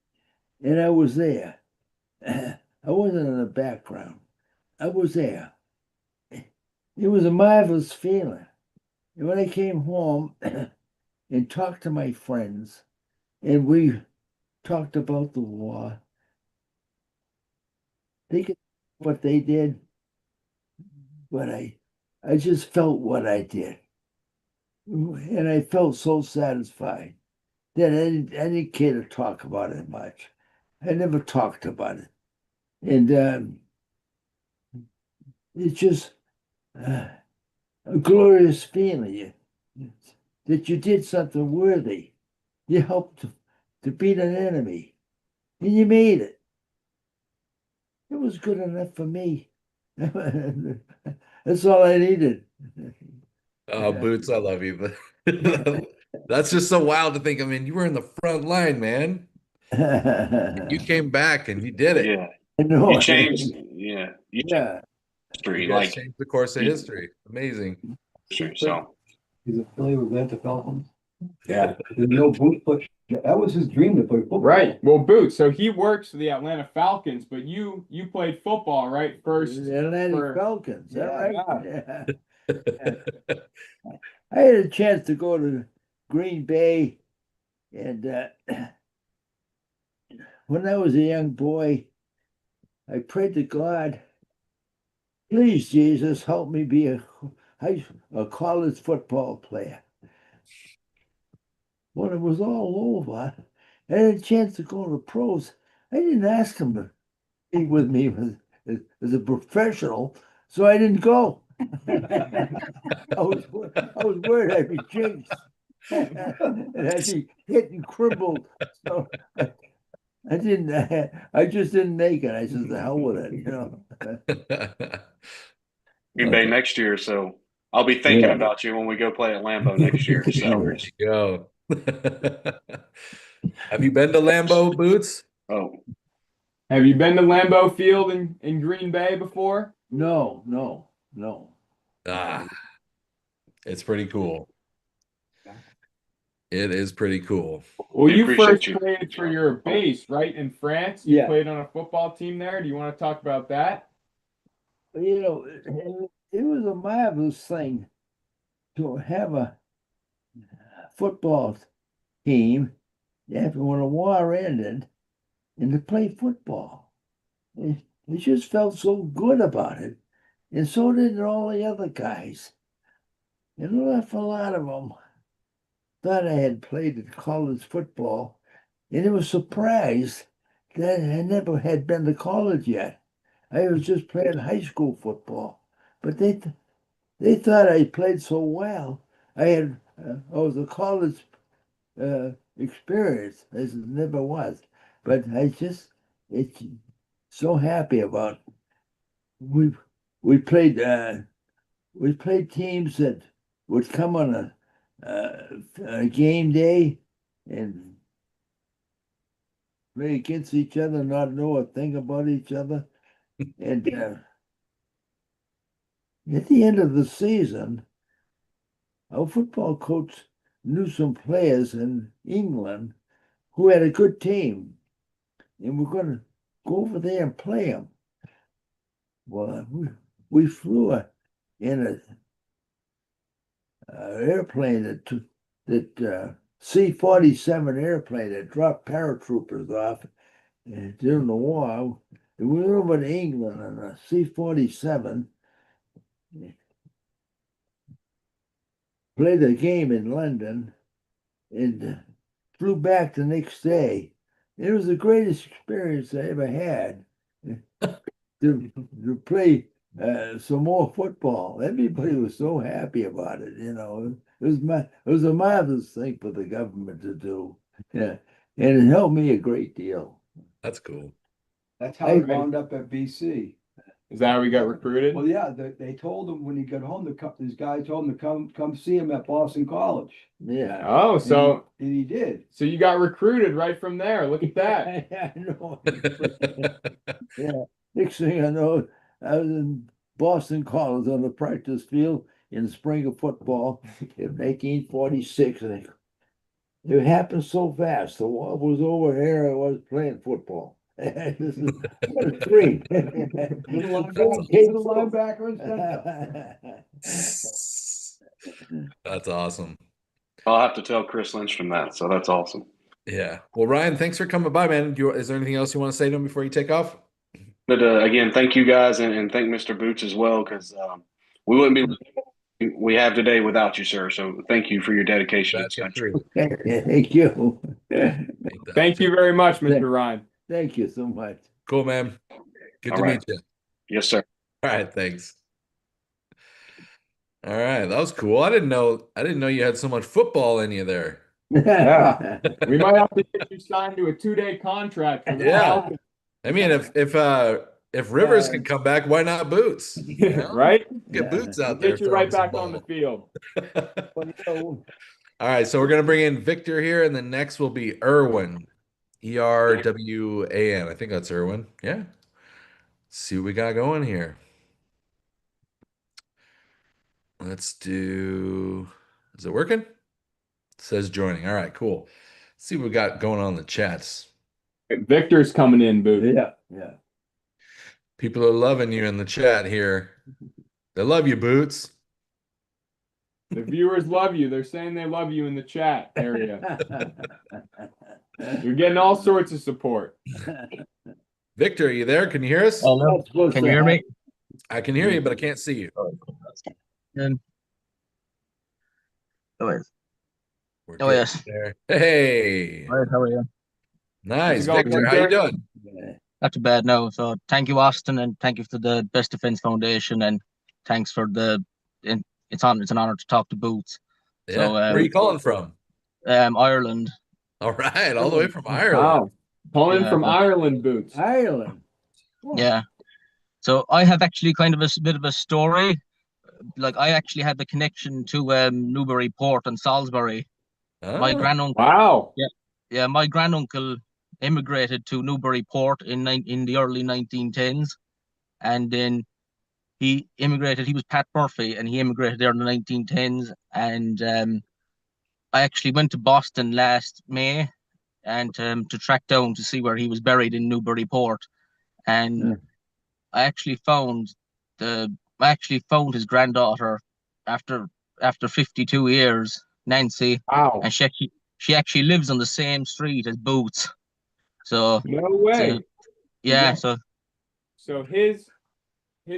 And I was there. I wasn't in the background. I was there. It was a marvelous feeling. And when I came home and talked to my friends, and we talked about the war, they could what they did, but I just felt what I did. And I felt so satisfied that I didn't care to talk about it much. I never talked about it. And it's just a glorious feeling that you did something worthy. You helped to beat an enemy, and you made it. It was good enough for me. That's all I needed. Oh, Boots, I love you. That's just so wild to think. I mean, you were in the front line, man. You came back and you did it. Yeah. I know. You changed, yeah. You Yeah. history, You guys like changed the course of history. Amazing. history. So He's affiliated with Atlanta Falcons. Yeah. Boots played. That was his dream to play football. Right. Well, Boots, so he works for the Atlanta Falcons, but you played football, right? First. The Atlantic for- Falcons. Is that Yeah. right? Yeah. I had a chance to go to Green Bay, and when I was a young boy, I prayed to God, please, Jesus, help me be a college football player. When it was all over, I had a chance to go to the pros. I didn't ask him to be with me as a professional, so I didn't go. I was worried I'd be jinxed. And I'd be hit and crippled. So I didn't. I just didn't make it. I said, "The hell with it," Green Bay next year. So I'll be thinking about you when we go play at Lambeau next year. So There you go. Have you been to Lambeau, Boots? oh, Have you been to Lambeau Field in Green Bay before? No. Ah, it's pretty cool. It is pretty cool. Well, We you appreciate first you. played for your base, right, in France. You Yeah. played on a football team there. Do you want to talk about that? It was a marvelous thing to have a football team after when the war ended and to play football. It just felt so good about it. And so did all the other guys. And an awful lot of them thought I had played at college football, and they were surprised that I never had been to college yet. I was just playing high school football. But they thought I played so well. I was a college experience. I never was. But it's so happy about we played teams that would come on a game day and play against each other, not know a thing about each other. And at the end of the season, our football coach knew some players in England who had a good team, and we're going to go over there and play them. Well, we flew in an airplane that C-47 airplane that dropped paratroopers off during the war. And we were over to England on a C-47. Played a game in London and flew back the next day. It was the greatest experience I ever had to play some more football. Everybody was so happy about it, it was a marvelous thing for the government to do. Yeah. And it helped me a great deal. That's cool. That's how he wound up at BC. Is that how we got recruited? Well, yeah, they told him when he got home this guy told him to come see him at Boston College. Yeah. Oh, so and he did. So you got recruited right from there. Look at that. Yeah, I know. Yeah. Next thing I know, I was in Boston College on the practice field in the spring of football in 1946. And it happened so fast. The war was over here. I was playing football. This is what a treat. That's awesome. I'll have to tell Chris Lindstrom that. So that's awesome. Yeah. Well, Ryan, thanks for coming by, man. Is there anything else you want to say to him before you take off? But again, thank you guys, and thank Mr. Boots as well, because we wouldn't be we have today without you, sir. So thank you for your dedication. Thank you. Thank you very much, Mr. Ryan. Thank you so much. Cool, man. Good All to right. meet you. Yes, sir. All right, thanks. All right, that was cool. I didn't know you had so much football in you there. Yeah. We might have to get you signed to a 2-day contract. For the Falcons. I mean, if Rivers can come back, why not Boots? Right? Get Boots out there. Get you right back on the field. All right, so we're gonna bring in Victor here, and then next will be Erwin. ERWAN. I think that's Erwin. Yeah. Let's see what we got going here. Let's do. Is it working? It says joining. All right, cool. Let's see what we got going on in the chats. Victor's coming in, Boots. Yeah. People are loving you in the chat here. They love you, Boots. The viewers love you. They're saying they love you in the chat area. You're getting all sorts of support. Victor, are you there? Can you hear us? Hello. Can you hear me? I can hear you, but I can't see you. Oh, yes. There. Hey. All right, how are you? Nice. Victor, how you doing? Not too bad now. So thank you, Austin, and thank you to the Best Defense Foundation, and thanks for it's an honor to talk to Boots. Yeah. So, where are you calling from? Ireland. All right, all the way from Ireland. Wow. Calling from Ireland, Boots. Ireland. Yeah. So I have actually kind of a bit of a story. Like I actually had the connection to Newburyport and Salisbury. Oh. My granduncle. Wow. Yeah. My granduncle immigrated to Newburyport in the early 1910s, and then he immigrated. He was Pat Murphy, and he immigrated there in the 1910s. And I actually went to Boston last May, and to track down to see where he was buried in Newburyport, and I actually found his granddaughter after 52 years, Nancy. Wow. And she actually lives on the same street as Boots. So no way. So his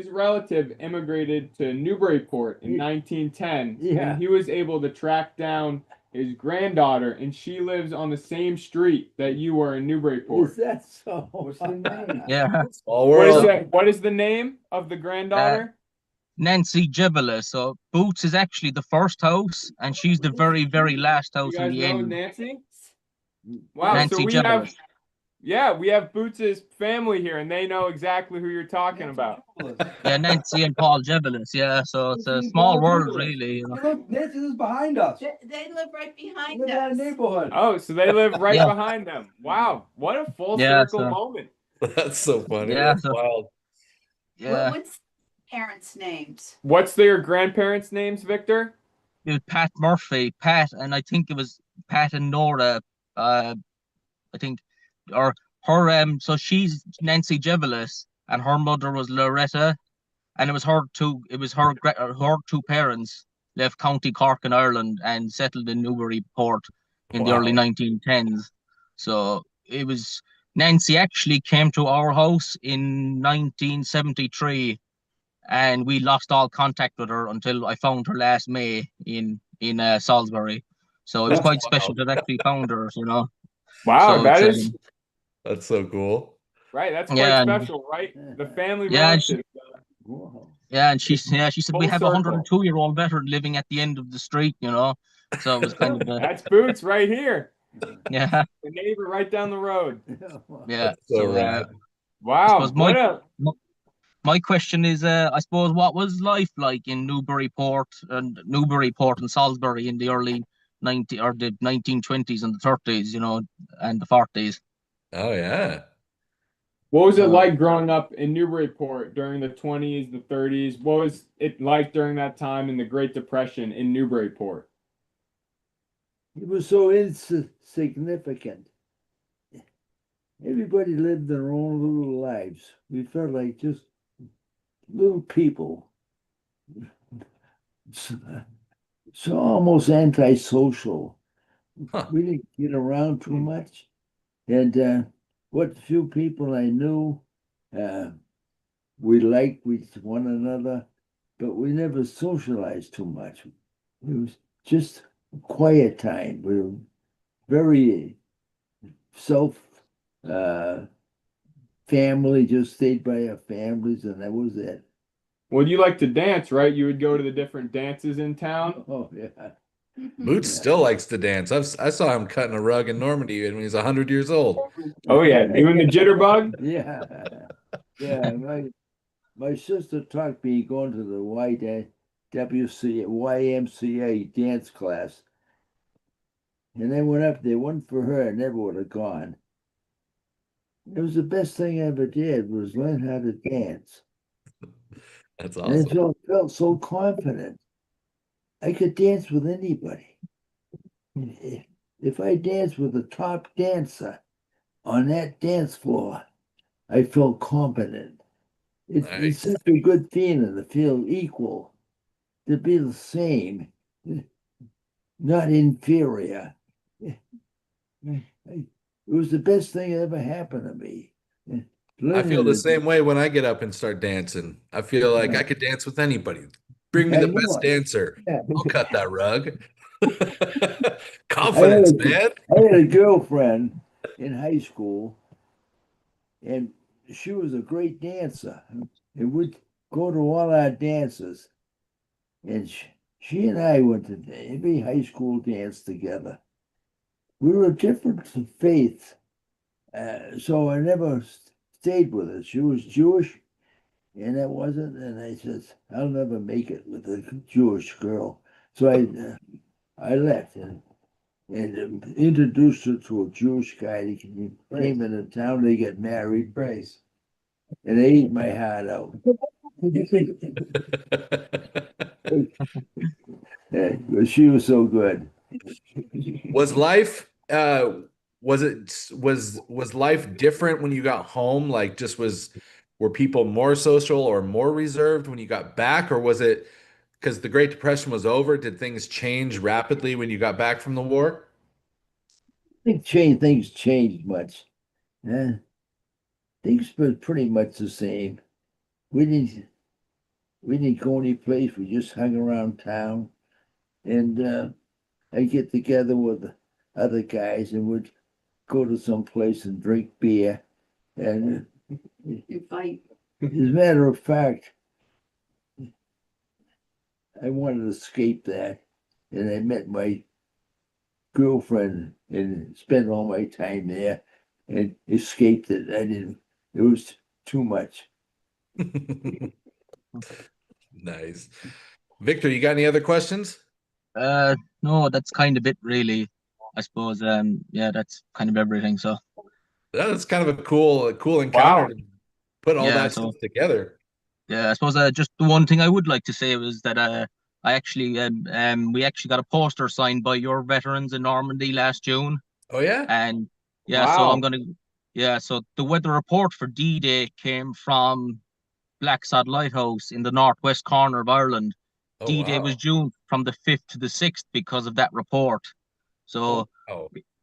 relative immigrated to Newburyport in 1910, and he was able to track down his granddaughter, and she lives on the same street that you were in Newburyport. Is that so? What's the name? Yeah. What is the name of the granddaughter? Nancy Jevela. So Boots is actually the first house, and she's the very, very last house You in guys the know end. Nancy? Wow. Nancy So we Jevela. we have Boots's family here, and they know exactly who you're talking about. Yeah, Nancy and Paul Jevelis. Yeah, so it's a small world, really. You know. Look, Nancy is behind us. They live right behind Live in our us. neighborhood. Oh, so they live right behind them. Wow, what a full circle moment. That's so funny. Yeah, That's wild. Yeah. What's parents' names? What's their grandparents' names, Victor? It was Pat Murphy, and I think it was Pat and Nora. I think, or her. So she's Nancy Jevelis, and her mother was Loretta, and it was her two parents left County Cork in Ireland and settled in Newburyport in the early 1910s. So it was Nancy actually came to our house in 1973, and we lost all contact with her until I found her last May in Salisbury. So it was quite special that I actually found her, you know. Wow, So that's so cool. Right, that's quite special, right? The family relatives. Wow. Yeah, and she said we Full have a circle. 102-year-old veteran living at the end of the street, you know. So it was kind of That's Boots right here. yeah, The neighbor right down the road. yeah. So So rad. I Wow. suppose my question is, I suppose, what was life like in Newburyport and Salisbury in the early the 1920s and the 30s, you know, and the 40s? Oh yeah. What was it like growing up in Newburyport during the 20s, the 30s? What was it like during that time in the Great Depression in Newburyport? It was so insignificant. Everybody lived their own little lives. We felt like just little people. So almost antisocial. Huh. We didn't get around too much. And what few people I knew, we liked with one another, but we never socialized too much. It was just a quiet time. We were very family, just stayed by our families, and that was it. Well, you like to dance, right? You would go to the different dances in town. Oh, yeah. Boots still likes to dance. I saw him cutting a rug in Normandy when he was 100 years old. Oh yeah, doing the jitterbug. Yeah, yeah. My sister taught me going to the YMCA dance class, and I went up there. One for her, I never would have gone. It was the best thing I ever did, was learn how to dance. That's And I awesome. felt so confident. I could dance with anybody. If I danced with the top dancer on that dance floor, I felt competent. It's Nice. such a good feeling to feel equal, to be the same, not inferior. It was the best thing that ever happened to me. I feel the same way when I get up and start dancing. I feel like I could dance with anybody. Bring me I the know best it. dancer. Yeah. I'll cut that rug. Confidence, man. I had a girlfriend in high school, and she was a great dancer. And we'd go to all our dances. And she and I went to every high school dance together. We were different faiths, so I never stayed with her. She was Jewish, and I wasn't. And I said, I'll never make it with a Jewish girl. So I left and introduced her to a Jewish guy. He came into town. They get married. Praise. And they ate my heart out. But she was so good. Was life was life different when you got home? Like were people more social or more reserved when you got back, or was it because the Great Depression was over? Did things change rapidly when you got back from the war? I think things changed much. Things were pretty much the same. We didn't go any place. We just hung around town, and I'd get together with other guys and would go to some place and drink beer. And You fight. as a matter of fact, I wanted to escape that, and I met my girlfriend and spent all my time there and escaped it. It was too much. Nice. Victor, you got any other questions? No, that's kind of it, really. I suppose. Yeah, that's kind of everything. So That's kind of a cool encounter to put all yeah, that stuff together. yeah, I suppose just the one thing I would like to say was that I actually we actually got a poster signed by your veterans in Normandy last June. Oh yeah? And yeah, so so the weather report for D-Day came from Blacksod Lighthouse in the northwest corner of Ireland. Oh, D-Day wow. was June from the 5th to the 6th because of that report. So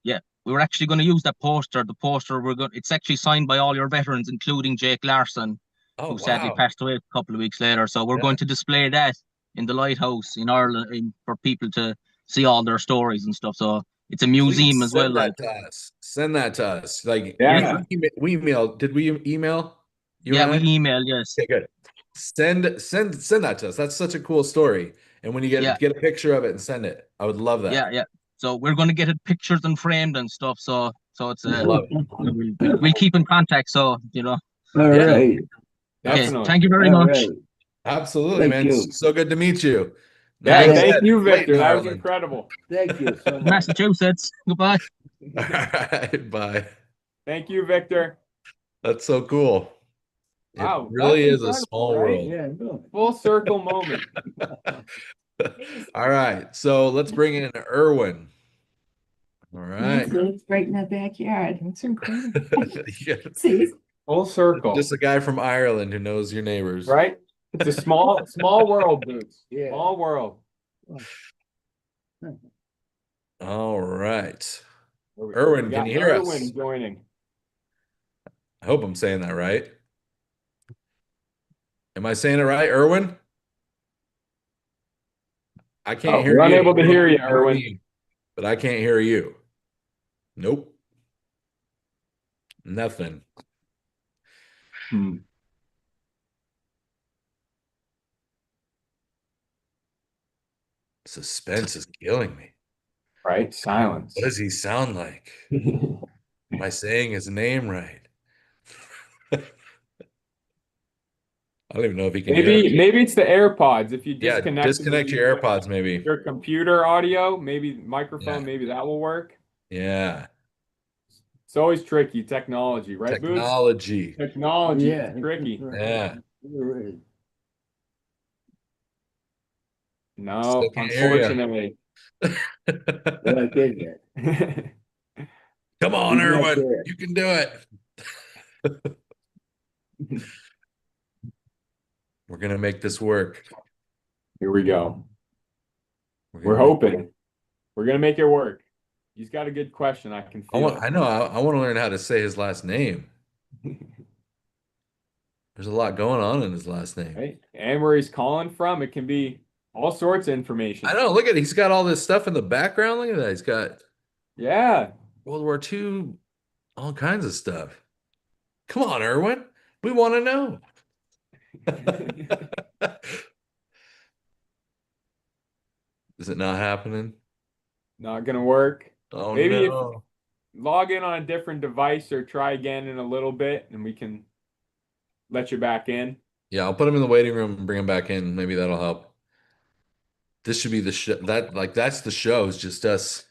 yeah, we were actually going to use that poster. The poster it's actually signed by all your veterans, including Jake Larson, who sadly passed away a couple of weeks later. So we're going to display that in the lighthouse in Ireland for people to see all their stories and stuff. So it's a museum as well. Send that to us. Send that to us. Like yeah. we emailed. Did we email? Yeah, we emailed, yes. Okay, good. Send that to us. That's such a cool story. And when you get a picture of it and send it, I would love that. Yeah. So we're going to get it pictured and framed and stuff. So it's love it. we'll keep in contact. So All right. Okay. Definitely. Thank you very much. Right. Absolutely, Thank man. you. So good to meet you. Yeah, Nice. thank you, Late Victor. in That was Ireland. incredible. Thank you so much. Massachusetts. Goodbye. All right, bye. Thank you, Victor. That's so cool. Wow, It really that's is a incredible, small right? world. Yeah, no. Full circle moment. All right, so let's bring in Erwin. All right. It's right in the backyard. That's incredible. Yeah. See? Full circle. Just a guy from Ireland who knows your neighbors. Right? It's a small world, Boots. Yeah. Small world. All right. Erwin, can you hear us? Erwin joining. I hope I'm saying that right. Am I saying it right, Erwin? I can't hear we're you. unable to hear you, Erwin. But I can't hear you. Nope. Nothing. Suspense is killing me. Right? Silence. What does he sound like? Am I saying his name right? I don't even know if he can hear us. Maybe it's the AirPods. If you disconnect your AirPods, maybe. Your computer audio, maybe microphone, maybe that will work. Yeah. It's always tricky, technology, right, Technology. Boots? Technology. Yeah. It's tricky. Yeah. No, Still can't hear ya. unfortunately. I get that. Come on, He's not Erwin. there. You can do it. We're going to make this work. Here we go. We're hoping. We're going to make it work. He's got a good question. I can feel it. I know. I want to learn how to say his last name. There's a lot going on in his last name. Right? And where he's calling from, it can be all sorts of information. I know. Look at it. He's got all this stuff in the background. Look at that. He's got World War II, all kinds of stuff. Come on, Erwin. We want to know. Is it not happening? Not gonna work. Oh, Maybe no. log in on a different device or try again in a little bit and we can let you back in. Yeah, I'll put him in the waiting room and bring him back in. Maybe that'll help. This should be the show. That's the show. It's just us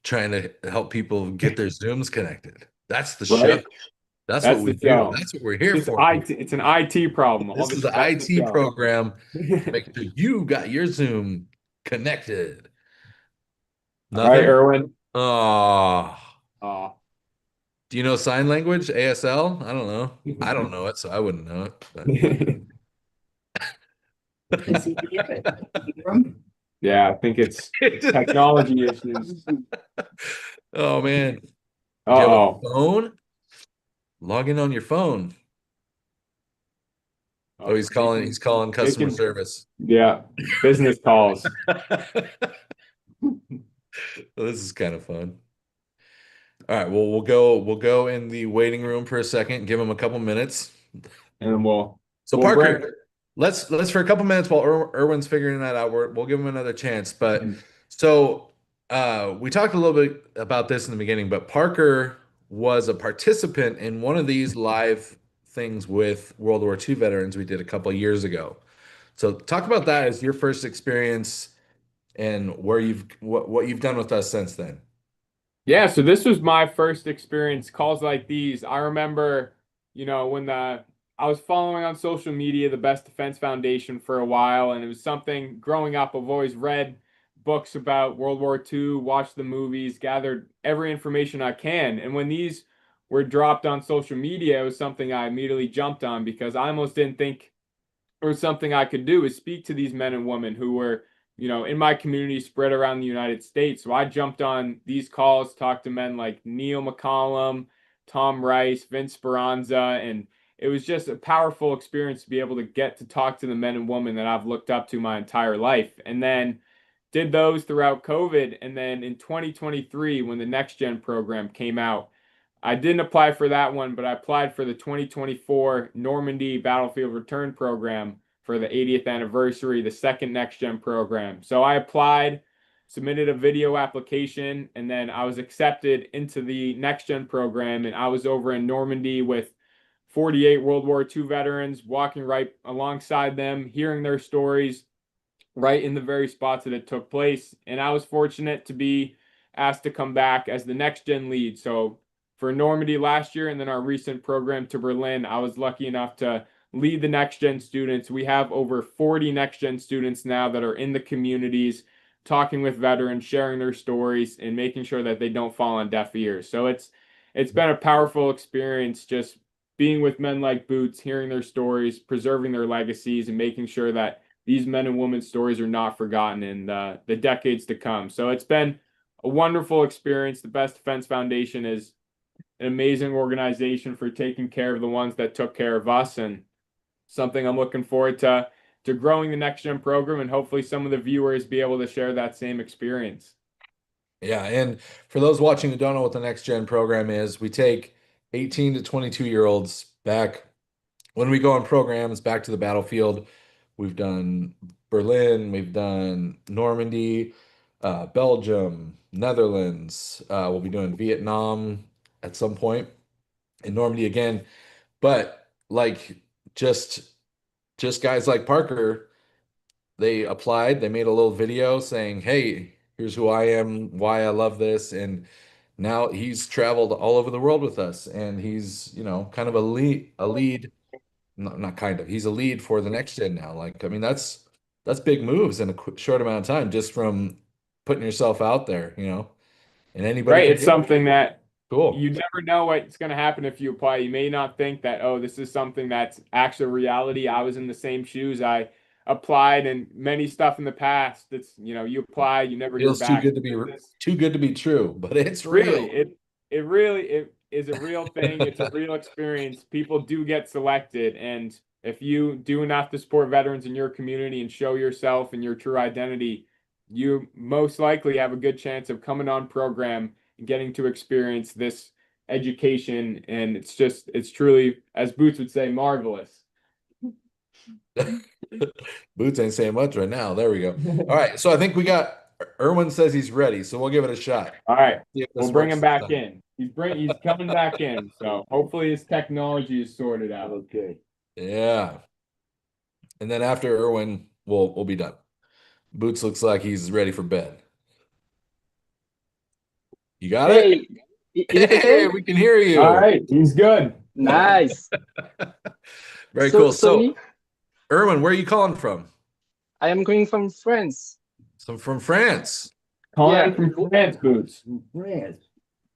trying to help people get their Zooms connected. That's the show. That's what we do. That's what we're here for. It's an IT problem. This is the IT program to make sure you got your Zoom connected. All right, Erwin. Oh. Do you know sign language? ASL? I don't know. I don't know it, so I wouldn't know it. Does he hear it? Yeah, I think it's technology issues. Oh, man. Do you have a phone? Log in on your phone. Oh, he's calling customer service. Yeah, business calls. Well, this is kind of fun. All right, well, we'll go in the waiting room for a second, give him a couple minutes. And then we'll Parker, let's for a couple minutes while Erwin's figuring that out, we'll give him another chance. But so we talked a little bit about this in the beginning, but Parker was a participant in one of these live things with World War II veterans we did a couple of years ago. So talk about that as your first experience and where what you've done with us since then. Yeah, so this was my first experience, calls like these. I remember, when I was following on social media the Best Defense Foundation for a while, and it was something growing up. I've always read books about World War II, watched the movies, gathered every information I can. And when these were dropped on social media, it was something I immediately jumped on because I almost didn't think it was something I could do is speak to these men and women who were, in my community spread around the United States. So I jumped on these calls, talked to men like Neil McCollum, Tom Rice, Vince Speranza, and it was just a powerful experience to be able to get to talk to the men and women that I've looked up to my entire life. And then did those throughout COVID. And then in 2023, when the Next Gen program came out, I didn't apply for that one, but I applied for the 2024 Normandy Battlefield Return program, for the 80th anniversary, the second Next Gen program. So I applied, submitted a video application, and then I was accepted into the Next Gen program. And I was over in Normandy with 48 World War II veterans, walking right alongside them, hearing their stories right in the very spots that it took place. And I was fortunate to be asked to come back as the Next Gen lead. So for Normandy last year and then our recent program to Berlin, I was lucky enough to lead the Next Gen students. We have over 40 Next Gen students now that are in the communities, talking with veterans, sharing their stories, and making sure that they don't fall on deaf ears. So it's been a powerful experience just being with men like Boots, hearing their stories, preserving their legacies, and making sure that these men and women's stories are not forgotten in the decades to come. So it's been a wonderful experience. The Best Defense Foundation is an amazing organization for taking care of the ones that took care of us, and something I'm looking forward to growing the Next Gen program, and hopefully some of the viewers be able to share that same experience. Yeah, and for those watching who don't know what the Next Gen program is, we take 18 to 22-year-olds back when we go on programs back to the battlefield. We've done Berlin, we've done Normandy, Belgium, Netherlands. We'll be doing Vietnam at some point, in Normandy again. But like just guys like Parker, they applied, they made a little video saying, "Hey, here's who I am, why I love this," and now he's traveled all over the world with us, and he's, kind of a lead. Not kind of. He's a lead for the Next Gen now. Like, I mean, that's big moves in a short amount of time, just from putting yourself out there, and anybody Right. can It's do it. something that Cool. you never know what's going to happen if you apply. You may not think that, oh, this is something that's actual reality. I was in the same shoes. I applied, and many stuff in the past. It's, you apply, you never hear Feels back. too good to be true, but it's Really, real. it really is a real thing. It's a real experience. People do get selected, and if you do enough to support veterans in your community and show yourself and your true identity, you most likely have a good chance of coming on program and getting to experience this education. And it's truly, as Boots would say, marvelous. Boots ain't saying much right now. There we go. All right, so I think we got Erwin says he's ready, so we'll give it a shot. All right, See if this we'll bring works him this back time. in. He's coming back in. So hopefully his technology is sorted out. Okay. Yeah. And then after Erwin, we'll be done. Boots looks like he's ready for bed. You got it? Is it okay? Hey, we can hear you. All right, he's good. Nice. Very cool. So, me, Erwin, where are you calling from? I am going from France. So from France. Calling from France, Boots. From France.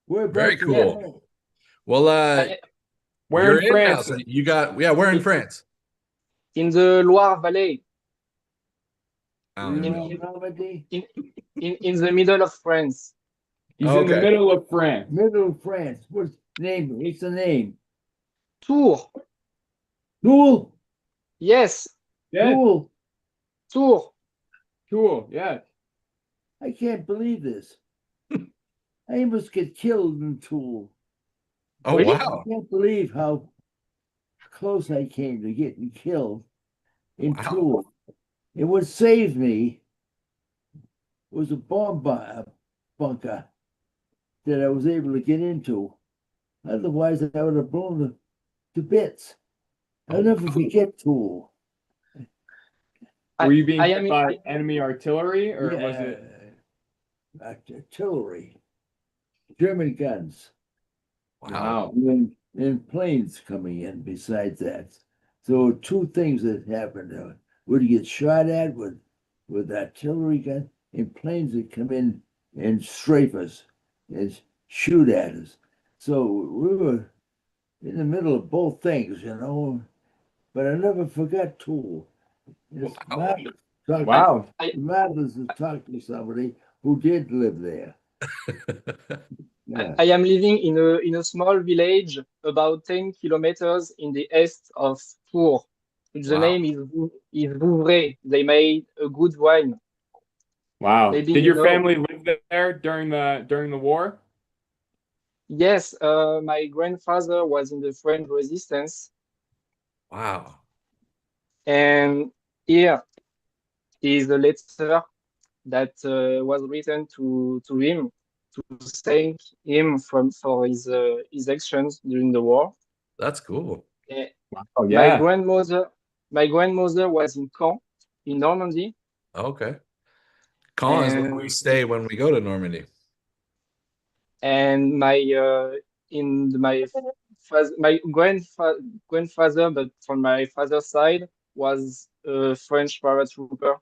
We're Very back cool. there. Well, where you're in France? now, so you got, where in France? In the Loire Valley. I don't In know. Normandy? In the middle of France. He's in the Okay. middle of France. Middle of France. What's the name? What's the name? Tours. Toul? Yes. Yeah, Toul. Tours. cool. Yeah. I can't believe this. I almost get killed in Toul. Oh, Really? wow. I can't believe how close I came to getting killed in Wow. Toul. And what saved me was a bomb bunker that I was able to get into. Otherwise, I would have blown to bits. I'll never forget Toul. Were you being I hit am by enemy artillery, or was it? Artillery, German guns, Wow. and planes coming in besides that. So two things that happened. Would you get shot at with artillery gun, and planes that come in and strafe us and shoot at us. So we were in the middle of both things, but I never forgot Toul. It's Wow. marvelous to talk to somebody who did live there. Yeah. I am living in a small village about 10 kilometers in the east of Tours. The Wow. name is Vouvray. They made a good wine. Wow. Maybe Did you your know. family live there during the war? Yes, my grandfather was in the French resistance, Wow. and here is a letter that was written to him to thank him for his actions during the war. That's cool. Oh yeah. My grandmother was in Caen, in Normandy. Okay. Caen is where we stay when we go to Normandy. And my grandfather, but from my father's side, was a French paratrooper.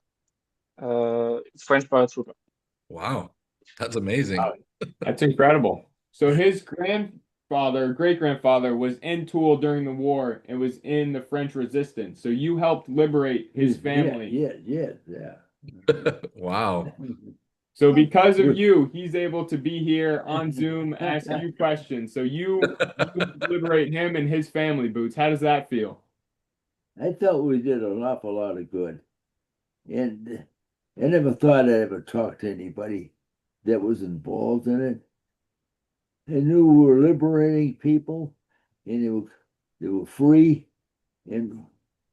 Wow, that's amazing. Wow. That's incredible. So his grandfather, great-grandfather, was in Toul during the war and was in the French resistance. So you helped liberate his family. Yeah. Wow. So because of you, he's able to be here on Zoom, ask you questions. So you liberate him and his family, Boots. How does that feel? I thought we did an awful lot of good. And I never thought I'd ever talk to anybody that was involved in it. I knew we were liberating people and they were free, and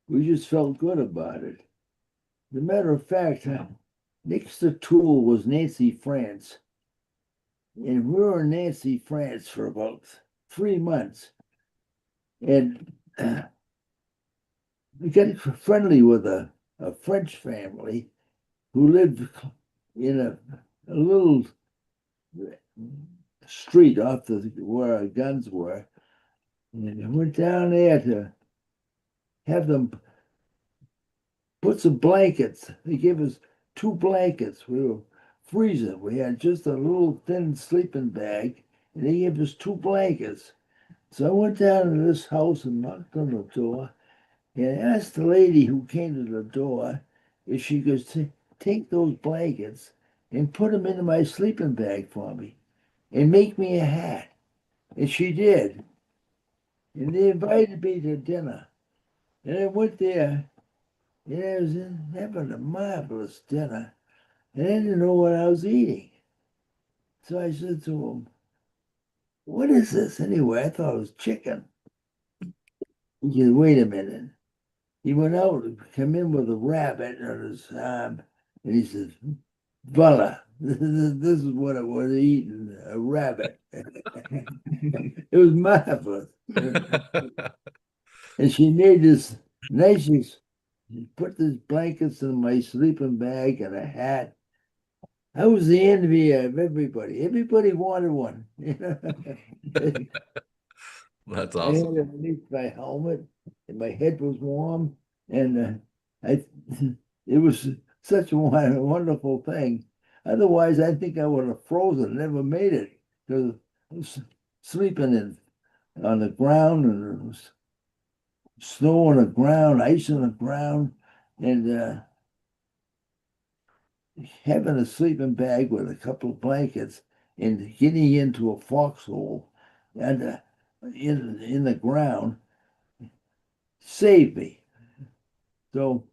we just felt good about it. As a matter of fact, next to Toul was Nancy, France. And we were in Nancy, France for about 3 months. And we got friendly with a French family who lived in a little street off where our guns were. And I went down there to have them put some blankets. They gave us 2 blankets. We were freezing. We had just a little thin sleeping bag, and they gave us 2 blankets. So I went down to this house and knocked on the door, and I asked the lady who came to the door if she could take those blankets and put them into my sleeping bag for me and make me a hat. And she did. And they invited me to dinner. And I went there, and I was having a marvelous dinner. And I didn't know what I was eating. So I said to him, "What is this anyway?" I thought it was chicken. He said, "Wait a minute." He went out and came in with a rabbit on his arm, and he said, "Voila, this is what I was eating, a rabbit." It was marvelous. And she made this nicest, put these blankets in my sleeping bag and a hat. I was the envy of everybody. Everybody wanted one. That's I had awesome. it underneath my helmet, and my head was warm, and it was such a wonderful thing. Otherwise, I think I would have frozen, never made it, because I was sleeping on the ground, and there was snow on the ground, ice on the ground, and having a sleeping bag with a couple of blankets and getting into a foxhole and in the ground saved me. So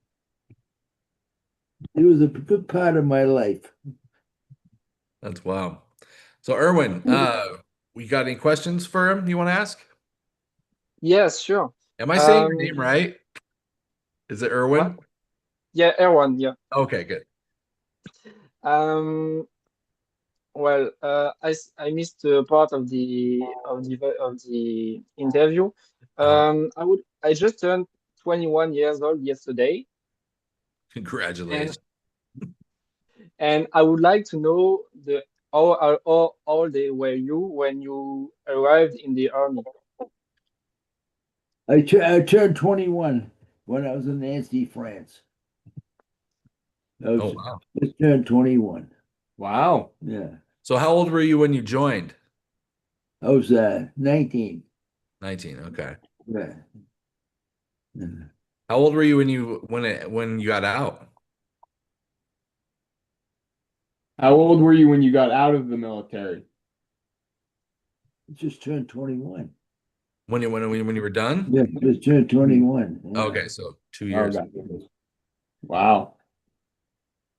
it was a good part of my life. That's wow. So Erwin, we got any questions for him you want to ask? Yes, sure. Am I saying your name right? Is it Erwin? What? Yeah, Erwan, yeah. Okay, good. Well, I missed part of the interview. I just turned 21 years old yesterday. Congratulations. And I would like to know how old were you when you arrived in the army? I turned 21 when I was in Nancy, France. Oh, wow. Just turned 21. Wow. Yeah. So how old were you when you joined? I was 19. 19, okay. Yeah. How old were you when you got out? How old were you when you got out of the military? Just turned 21. When you were done? Yeah, just turned 21. Yeah. Okay, so 2 years. Wow.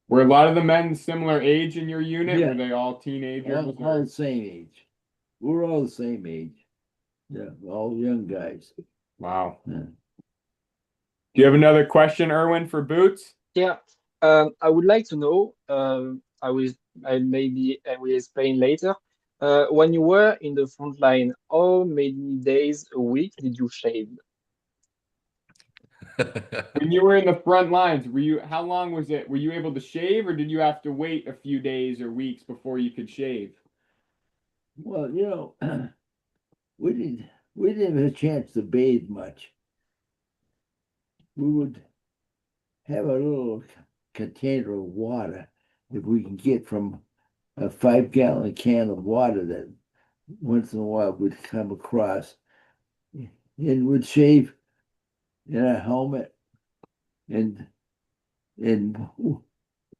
Were a lot of the men similar age in your unit? Yeah. Were they all teenagers? All the same age. We're all the same age. Yeah, all young guys. Wow. Yeah. Do you have another question, Erwin, for Boots? Yeah, I would like to know, I will explain later. When you were in the front line, how many days a week did you shave? When you were in the front lines, how long was it? Were you able to shave, or did you have to wait a few days or weeks before you could shave? Well, we didn't have a chance to bathe much. We would have a little container of water if we can get from a 5-gallon can of water that once in a while we'd come across, and would shave in a helmet and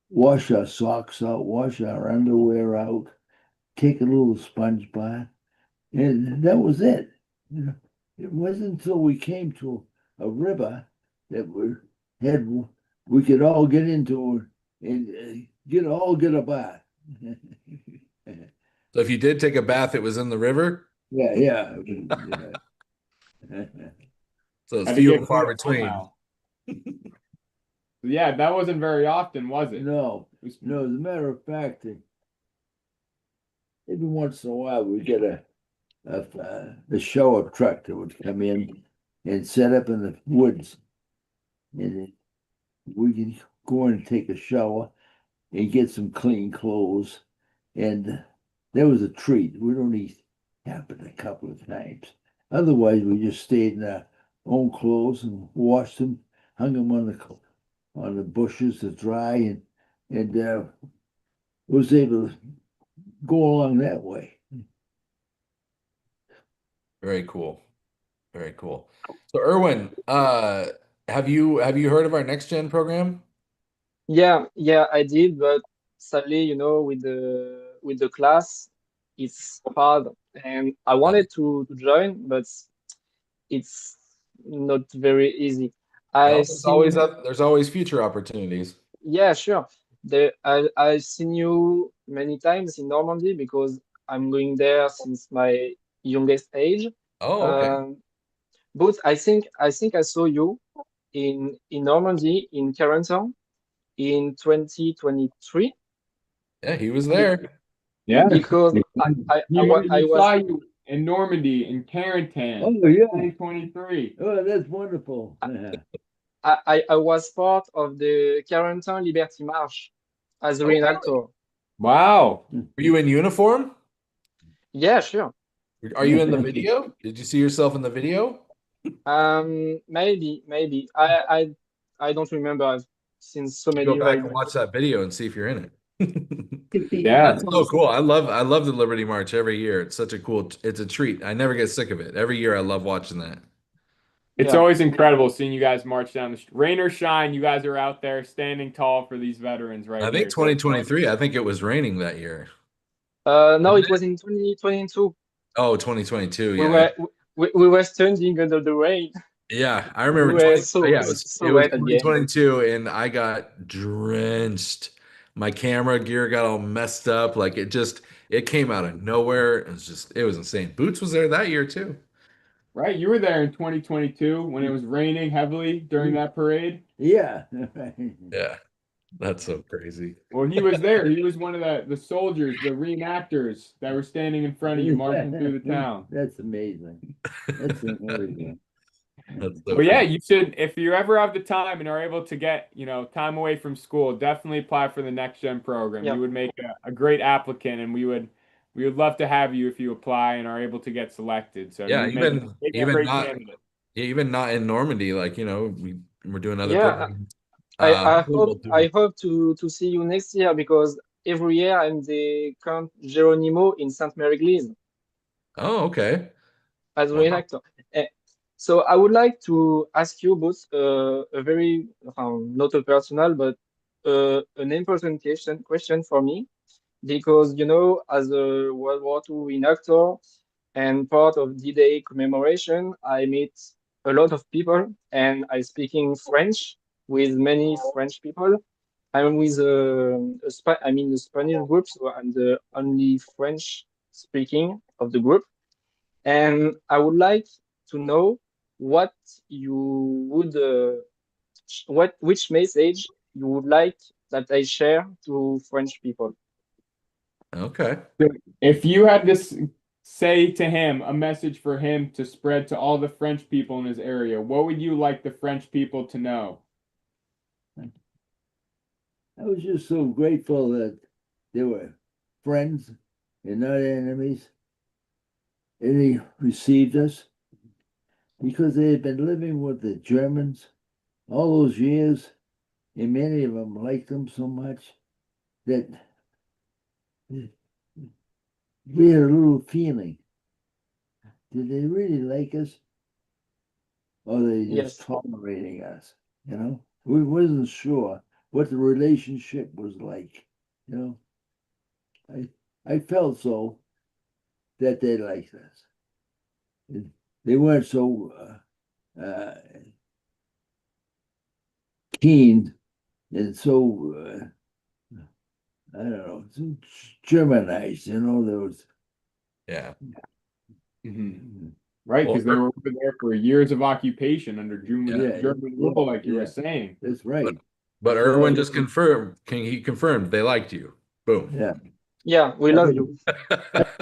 wash our socks out, wash our underwear out, take a little sponge bath, and that was it. It wasn't until we came to a river that we could all get into and get a bath. So if you did take a bath, it was in the river? Yeah. So it's few and far between. Yeah, that wasn't very often, was it? No. As a matter of fact, every once in a while we get a show truck that would come in and set up in the woods, and we can go in and take a shower and get some clean clothes, and that was a treat. We'd only happen a couple of times. Otherwise, we just stayed in our own clothes and washed them, hung them on the bushes to dry, and was able to go along that way. Very cool. Very cool. So Erwin, have you heard of our next gen program? Yeah, I did, but sadly, with the class, it's hard, and I wanted to join, but it's not very easy. Well, there's always future opportunities. Yeah, sure. I've seen you many times in Normandy because I'm going there since my youngest age. Oh, okay. But I think I saw you in Normandy in Carentan in 2023. Yeah, he was there. Yeah, because I saw was you in Normandy in Carentan. Oh yeah, 2023. Oh, that's wonderful. I was part of the Carentan Liberty March as a reenactor. Wow. Were you in uniform? Yeah, sure. Are you in the video? Did you see yourself in the video? Maybe. I don't remember. I've seen so many. Go back and watch that video and see if you're in it. Yeah, that's so cool. I love the Liberty March every year. It's such a it's a treat. I never get sick of it. Every year I love watching that. It's always incredible seeing you guys march down the street. Rain or shine, you guys are out there standing tall for these veterans right I think 2023, I think it was raining that year. No, it was in 2022. Oh, 2022, we were standing under the rain. Yeah, I remember. It was 2022, and I got drenched. My camera gear got all messed up. Like it came out of nowhere. It was insane. Boots was there that year too. Right, you were there in 2022 when it was raining heavily during that parade. Yeah. Yeah, that's so crazy. Well, he was there. He was one of the soldiers, the reenactors that were standing in front of you, marching through the town. That's amazing. That's amazing. But yeah, you should, if you ever have the time and are able to get, time away from school, definitely apply for the Next Gen program. You would make a great applicant, and we would love to have you if you apply and are able to get selected. So yeah, even not in Normandy, like we're doing other programs. I hope to see you next year, because every year I'm the Count Geronimo in Sainte Mary-Église. Oh, okay. As a reenactor. So I would like to ask you both a very not a personal but an important question for me, because as a World War II reenactor and part of D-Day commemoration, I meet a lot of people, and I speaking French with many French people. I'm with the Spanish group, so I'm the only French speaking of the group, and I would like to know what you would which message you would like that I share to French people? Okay. If you had to say to him a message for him to spread to all the French people in his area, what would you like the French people to know? I was just so grateful that they were friends and not enemies. And they received us because they had been living with the Germans all those years, and many of them liked them so much that we had a little feeling. Did they really like us? Or are they just tolerating us? You know, we wasn't sure what the relationship was like. You know, I felt so that they liked us. They weren't so keen and so I don't know, so Germanized. You know, there was Right, because they were over there for years of occupation under German rule, like you were saying. That's right. But Erwin just confirmed. He confirmed they liked you. Boom. Yeah, we love you.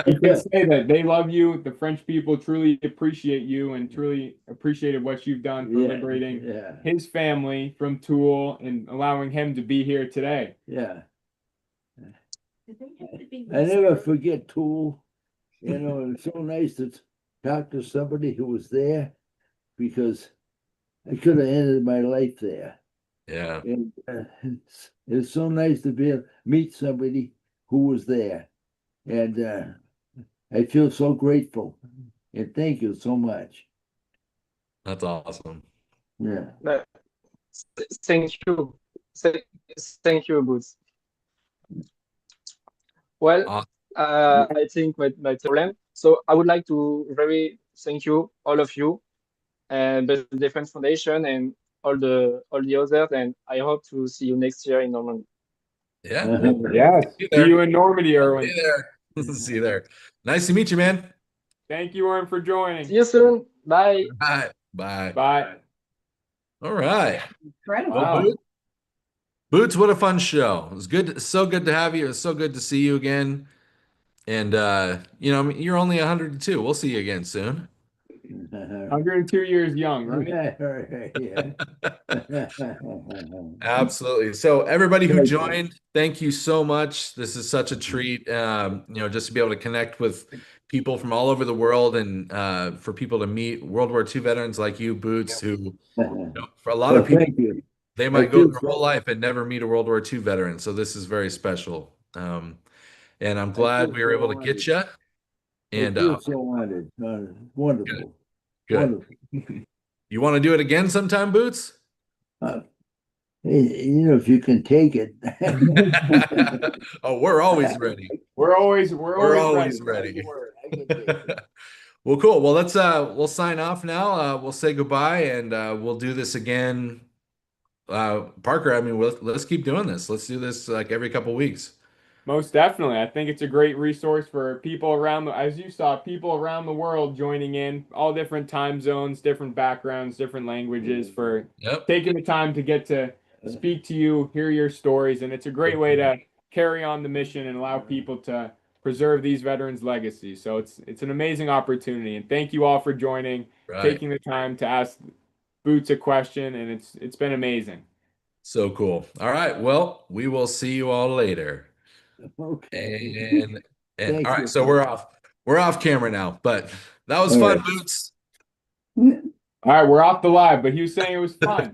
You can say that they love you. The French people truly appreciate you and truly appreciated what you've done for liberating his family from Toul and allowing him to be here today. Yeah. I never forget Toul. You know, it's so nice to talk to somebody who was there because I could have ended my life there. Yeah. And it's so nice to be able to meet somebody who was there. And I feel so grateful. And thank you so much. That's awesome. Yeah. Thank you. Thank you, Boots. Well, I think my problem. So I would like to very thank you, all of you, and the Defense Foundation and all the others. And I hope to see you next year in Normandy. Yeah. Yes. See you in Normandy, Erwin. See you there. See you there. Nice to meet you, man. Thank you, Erwin, for joining. See you soon. Bye. Bye. Bye. Bye. All right. Incredible. Well, Boots, what a fun show. It was good. So good to have you. It was so good to see you again. And, you know, you're only 102. We'll see you again soon. 102 years young, right? Absolutely. So everybody who joined, thank you so much. This is such a treat, you know, just to be able to connect with people from all over the world and for people to meet World War II veterans like you, Boots, who, you know, for a lot of people, they might go their whole life and never meet a World War II veteran. So this is very special. And I'm glad we were able to get you. And I feel so honored. Wonderful. Good. You want to do it again sometime, Boots? You know, if you can take it. Oh, we're always ready. We're always ready. Well, cool. Well, let's we'll sign off now. We'll say goodbye and we'll do this again. Parker, I mean, let's keep doing this. Let's do this like every couple weeks. Most definitely. I think it's a great resource for people around as you saw, people around the world joining in, all different time zones, different backgrounds, different languages for taking the time to get to speak to you, hear your stories. And it's a great way to carry on the mission and allow people to preserve these veterans' legacies. So it's an amazing opportunity. And thank you all for joining, taking the time to ask Boots a question. And it's been amazing. So cool. All right. Well, we will see you all later. Okay. And all right, so we're off camera now, but that was fun, Boots. All right, we're off the live, but he was saying it was fun.